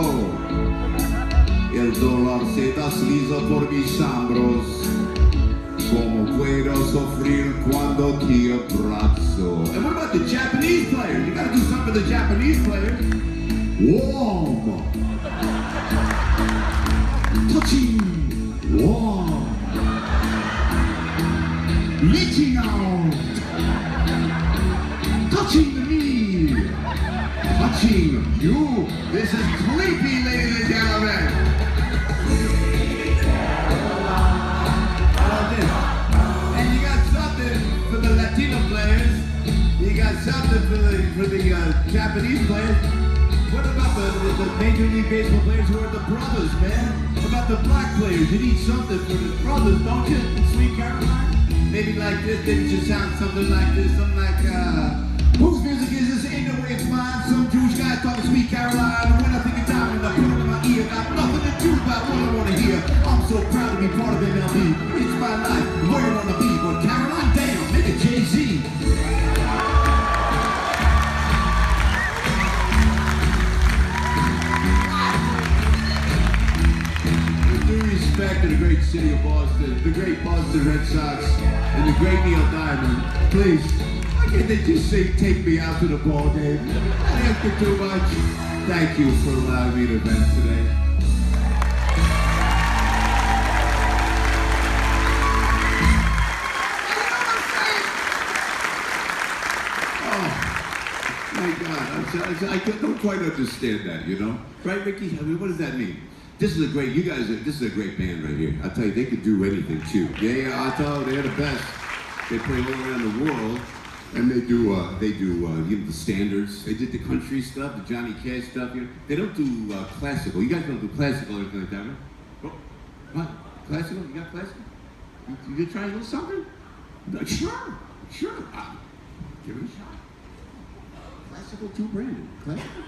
el dolor se desliza por mis hombros, como puedo sufrir cuando te abrazo. And what about the Japanese players? You gotta do something for the Japanese players. Warm. Touching. Warm. reaching out, touching me, touching you. This is creepy, ladies and gentlemen. And you got something for the Latino players. You got something for the Japanese players. What about the Major League Baseball players who are the brothers, man? What about the black players? You need something for the brothers, don't you? Sweet Caroline? Maybe like this, didn't you sound something like this? Something like, whose music is this? Ain't no way it's mine. Some Jewish guy talking Sweet Caroline. When I think of diamond, I put it in my ear. Got nothing to do about what I want to hear. I'm so proud to be part of MLB. It's my life. Where you want to be? But Caroline, damn, make it Jay-Z. Respect to the great city of Boston, the great Boston Red Sox, and the great Neil Diamond. Please, why can't they just say, take me out to the ball game? I ask you too much. Thank you for allowing me to vent today. Oh, my God. I don't quite understand that, you know? Right, Ricky? I mean, what does that mean? This is a great, this is a great band right here. I'll tell you, they could do anything too. Yeah, I tell you, they're the best. They play all around the world, and they do, you know, the standards. They did the country stuff, the Johnny Cash stuff. You know, they don't do classical. You guys don't do classical or anything like that, right? Oh, what? Classical? You got classical? You gonna try a little something? No, sure. Give it a shot. Classical too, Brandon. Classical.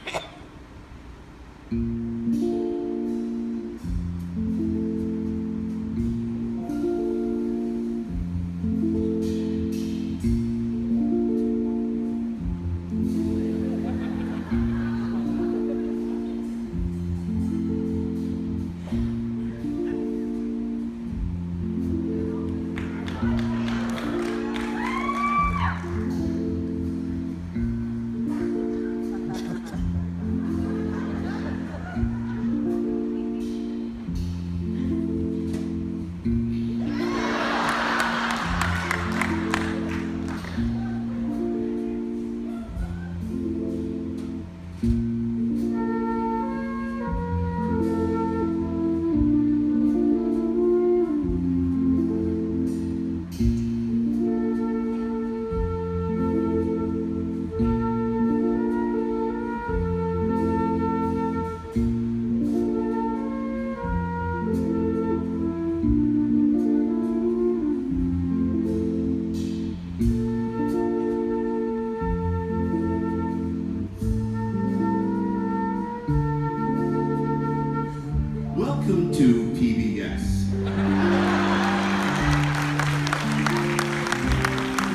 Welcome to PBS.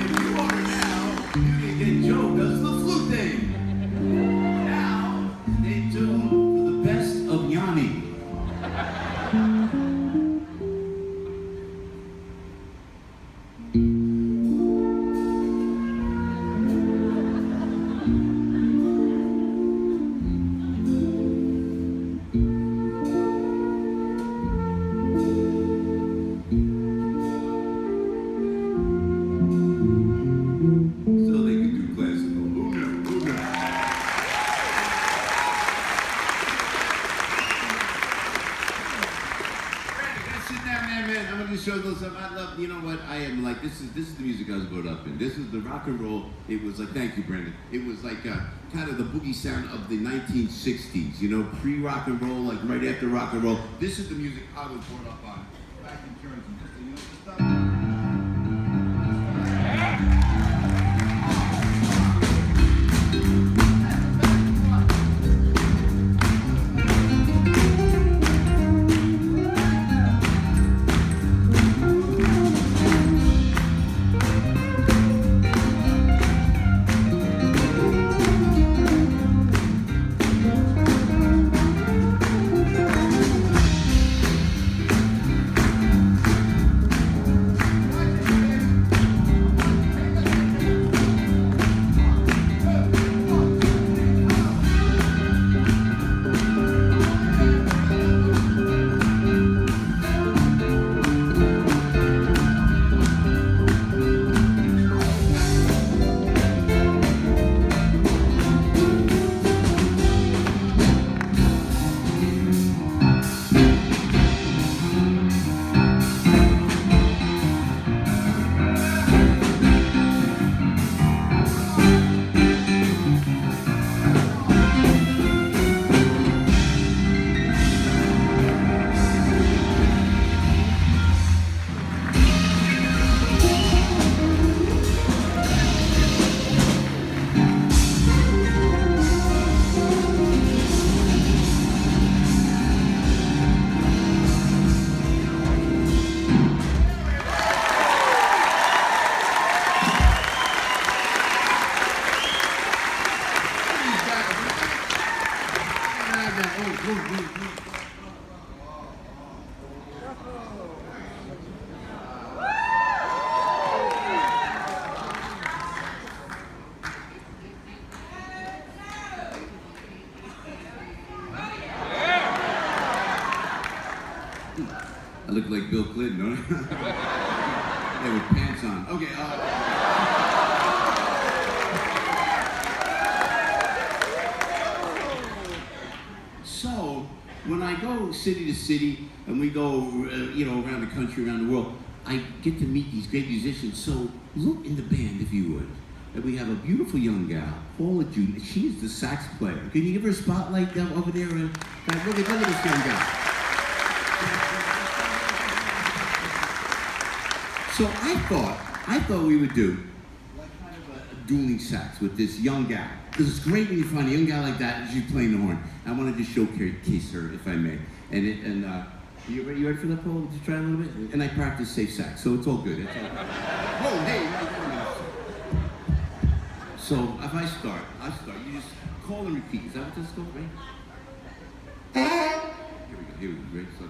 If you are now, you can get Joe does the flute thing. Now, stay tuned for the best of Yanni. Show those up. I love, you know what, I am like, this is the music I was brought up in. This is the rock and roll. It was like, thank you, Brandon. It was like kind of the boogie sound of the 1960s, you know, pre-rock and roll, like right after rock and roll. This is the music I was brought up on. Back in terms of just, you know, stuff. I look like Bill Clinton, don't I? Yeah, with pants on. Okay, So, when I go city to city, and we go, around the country, around the world, I get to meet these great musicians. So, look in the band, if you would. And we have a beautiful young gal, Paula June. She is the sax player. Can you give her a spotlight down over there? Look at this young gal. So I thought we would do like kind of a dueling sax with this young gal. Because it's great when you find a young gal like that and she's playing the horn. I wanted to showcase her, if I may. And you ready for that, Paul? Did you try a little bit? And I practice safe sax, so it's all good. It's all good. Whoa, hey, wait a minute. So if I start. You just call and repeat. Is that what this is called, right? Here we go. Great. So,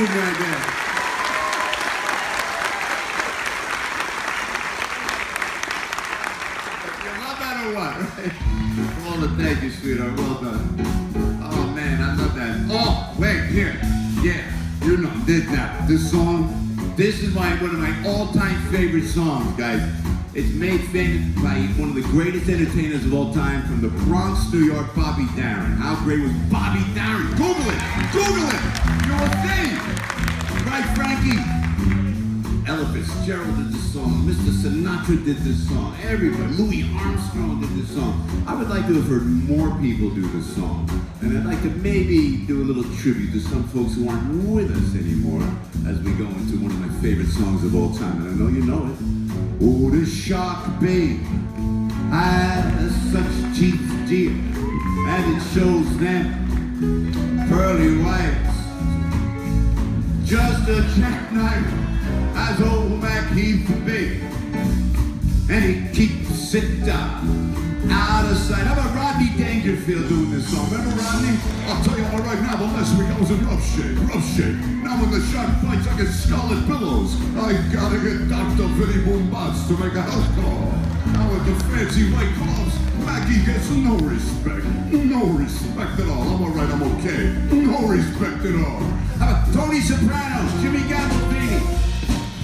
Right there. You love that or what? Right? Well, thank you, sweetheart. Well done. Oh man, I love that. Oh, wait, here. Yeah, this song. This is one of my all-time favorite songs, guys. It's made famous by one of the greatest entertainers of all time from the Bronx, New York, Bobby Darin. How great was Bobby Darin? Google it! Google it! You're a thing! Right, Frankie? Ella Fitzgerald did this song. Mr. Sinatra did this song. Everybody. Louis Armstrong did this song. I would like to have heard more people do this song. And I'd like to maybe do a little tribute to some folks who aren't with us anymore as we go into one of my favorite songs of all time. And I know you know it. Oh, the shark babe has such teeth, dear, and it shows them pearly whites. Just a jackknife as old Mac Heath babe, and he keeps it out of sight. How about Rodney Dangerfield doing this song? Remember Rodney? I'll tell you what, right now, the last week I was in rough shape. Now when the shark bites, I get scarlet pillows. I gotta get Dr. Vinnie Boombots to make a house call. Now with the fancy white gloves, Maggie gets no respect. No respect at all. I'm alright, I'm okay. No respect at all. How about Tony Soprano, Jimmy Gandolfini?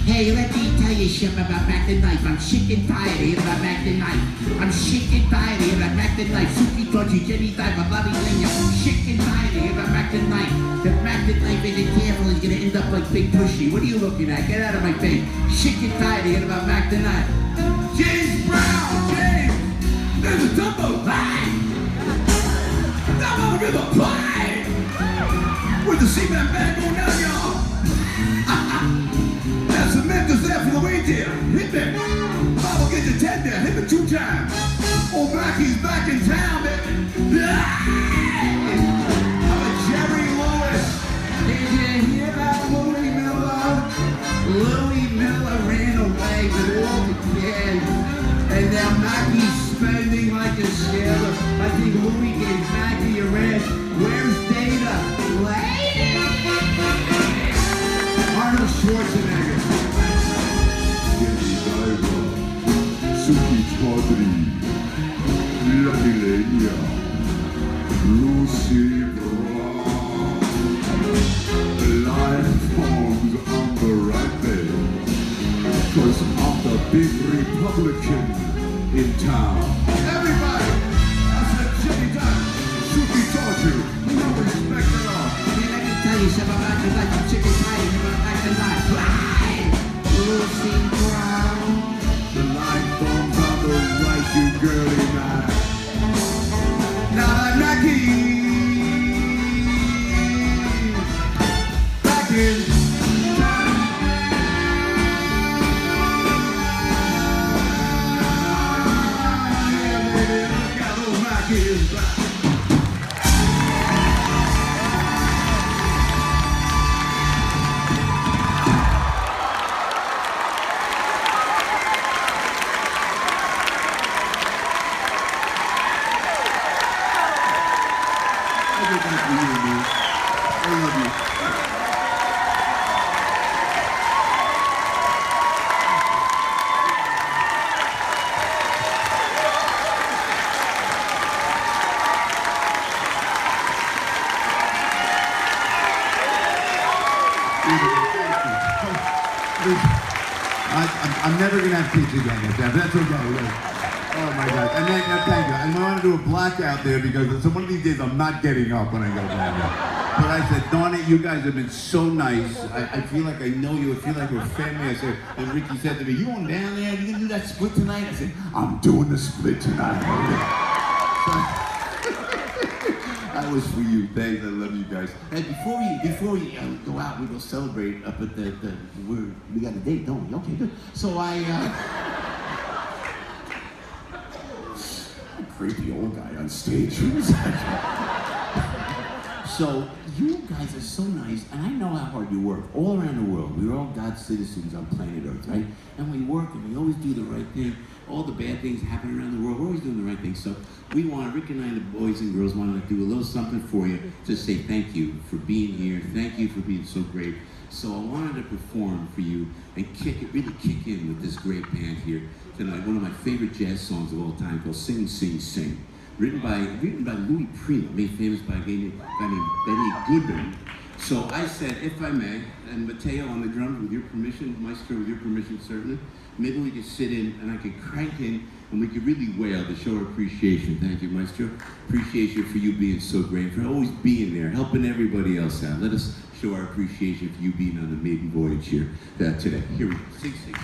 Hey, let me tell you something about Mac the Knife. I'm sick and tired of hearing about Mac the Knife. I'm sick and tired of hearing about Mac the Knife. Suki Tochi, Jenny Diver, Bobby Linya. I'm sick and tired of hearing about Mac the Knife. If Mac the Knife isn't careful, he's gonna end up like Big Pushy. What are you looking at? Get out of my face. Sick and tired of hearing about Mac the Knife. James Brown! James! There's a Dumbo pie! Dumbo with a pie! With the cement bag going down, y'all! That's the men just there for the reindeer. Hit me! Bob will get the 10 there. Hit me 2 times. Old Mackie's back in town, baby. I'm a Jerry Lewis. Did you hear about Louis Miller? Louis Miller ran away with all the kids. And now Mackie's spending like a sailor. I think Louis gave Mackie a rest. Where's Data? Lady! see wrong. Life forms on the right way. 'Cause I'm the big Republican in town. Everybody! I said Jimmy Dunn, Suki taught you. No respect at all. Hey, let me tell you something about the life. I'm chicken pie and I'm back to life. Live! Lucy Brown. The line forms on the right, you girly man. Now I'm Mackie. Back in town. Yeah, baby, look out, old Mackie is back. I'm never gonna have kids again, but that's okay. Oh my God! And then thank you. I want to do a blackout there because one of these days I'm not getting up when I go down there. But I said, darn it, you guys have been so nice. I feel like I know you. I feel like we're family. I said, and Ricky said to me, "You going down there? You gonna do that split tonight?" I said, "I'm doing the split tonight." That was for you. Thanks. I love you guys. Hey, before we go out, we go celebrate up at we got a date, don't we? Okay, good. So Creepy old guy on stage. Who was that? So you guys are so nice, and I know how hard you work all around the world. We're all God's citizens on planet Earth, right? And we work and we always do the right thing. All the bad things happen around the world. We're always doing the right thing. So Rick and I, the boys and girls, wanted to do a little something for you to say thank you for being here. Thank you for being so great. So I wanted to perform for you and really kick in with this great band here tonight. One of my favorite jazz songs of all time called Sing, Sing, Sing. Written by Louis Prima, made famous by a guy named Benny Goodman. So I said, if I may, and Mateo on the drums, with your permission, Maestro, with your permission, certainly, maybe we could sit in and I could crank in and we could really wail to show our appreciation. Thank you, Maestro. Appreciation for you being so great, for always being there, helping everybody else out. Let us show our appreciation for you being on the maiden voyage here today. Here we go. Sing, sing.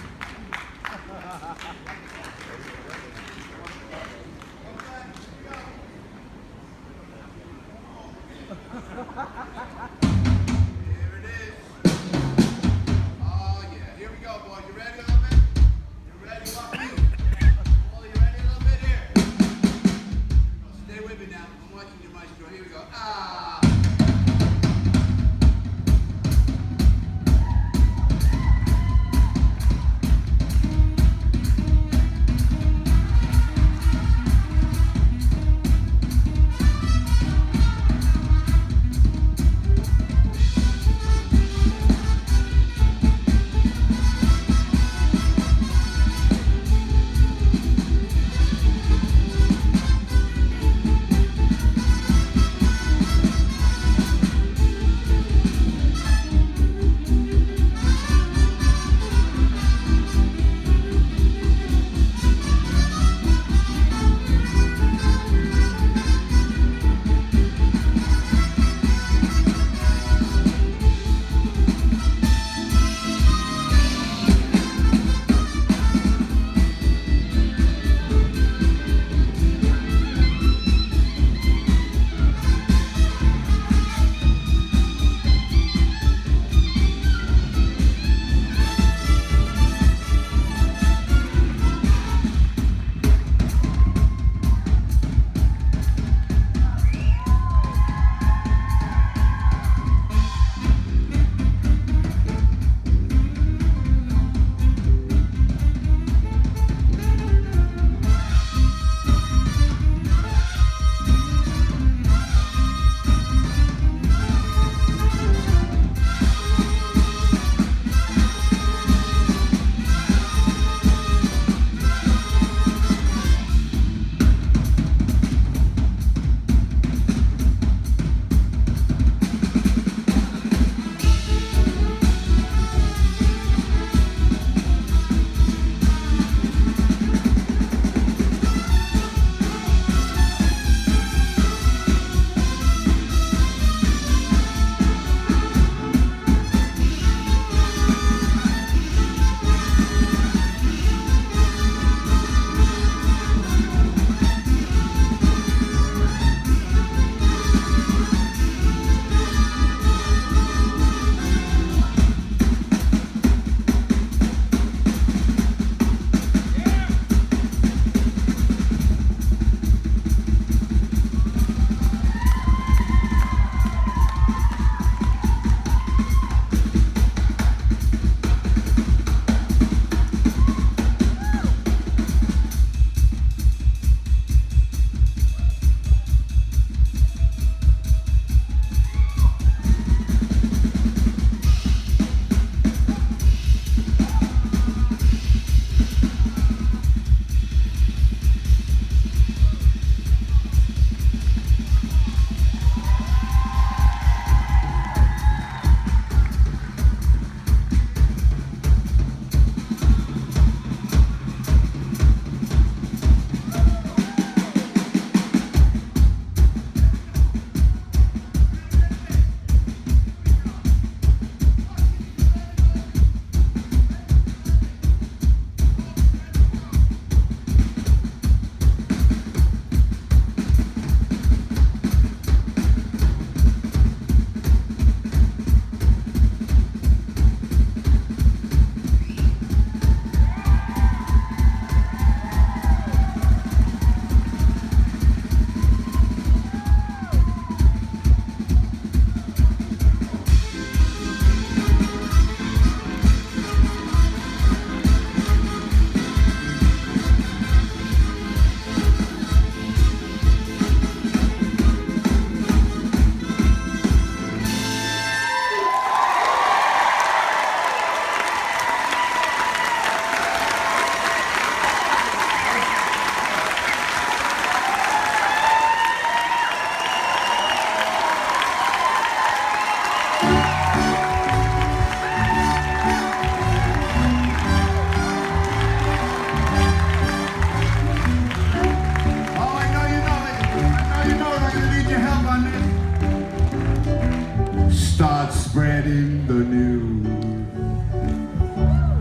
news.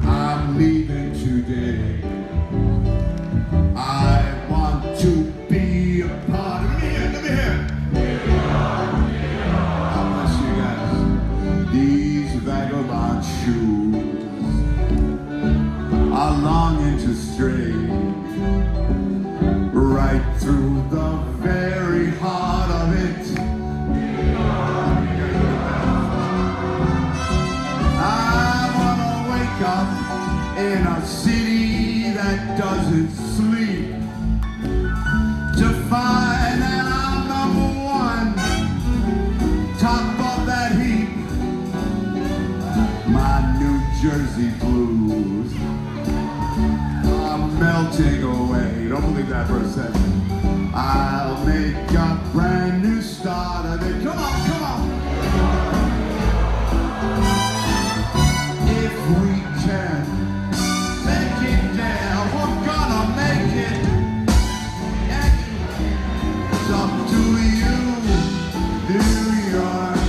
I'm leaving today. I want to be a part of it. Let me hear. God bless you guys. These vagabond shoes are longing to stray right through the very heart of it. I wanna wake up in a city that doesn't sleep to find that I'm number one, top of that heap. My New Jersey blues are melting away. Don't believe that for a second. I'll make a brand new start of it. Come on, come on. If we can make it there, we're gonna make it. It's up to you, New York,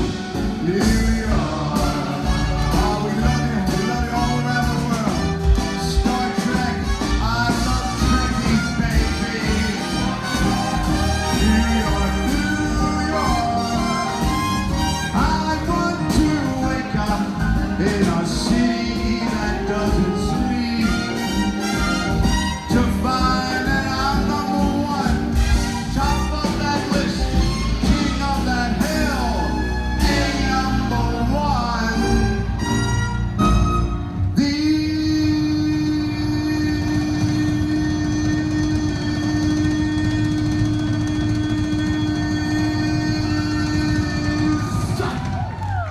New York. Oh, we love you all around the world. Star Trek, I love Trekkies, baby. New York, New York. I want to wake up in a city that doesn't sleep to find that I'm number one, top of that list, king of that hill, a number one.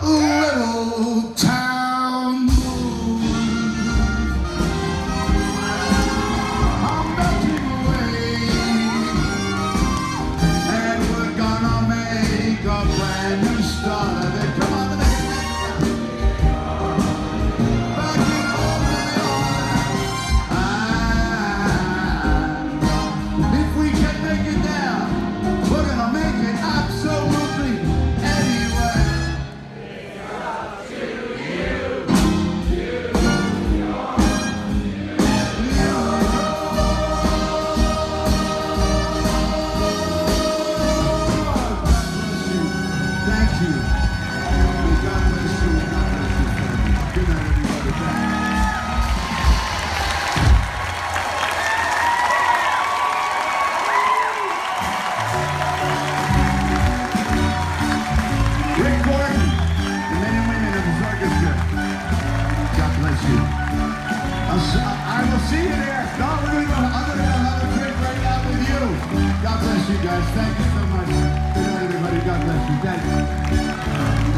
Little town blues. I'm melting away, and we're gonna make a brand new start of it. Come on, back in and if we can make it there, we're gonna make it absolutely anywhere. Thank you. God bless you. God bless you, family. Good night, everybody. Rick Gordon, the men and women of this orchestra. God bless you. I will see you there. No, I'm gonna go have a drink right now with you. God bless you guys. Thank you so much. Good night, everybody. God bless you. Thank you.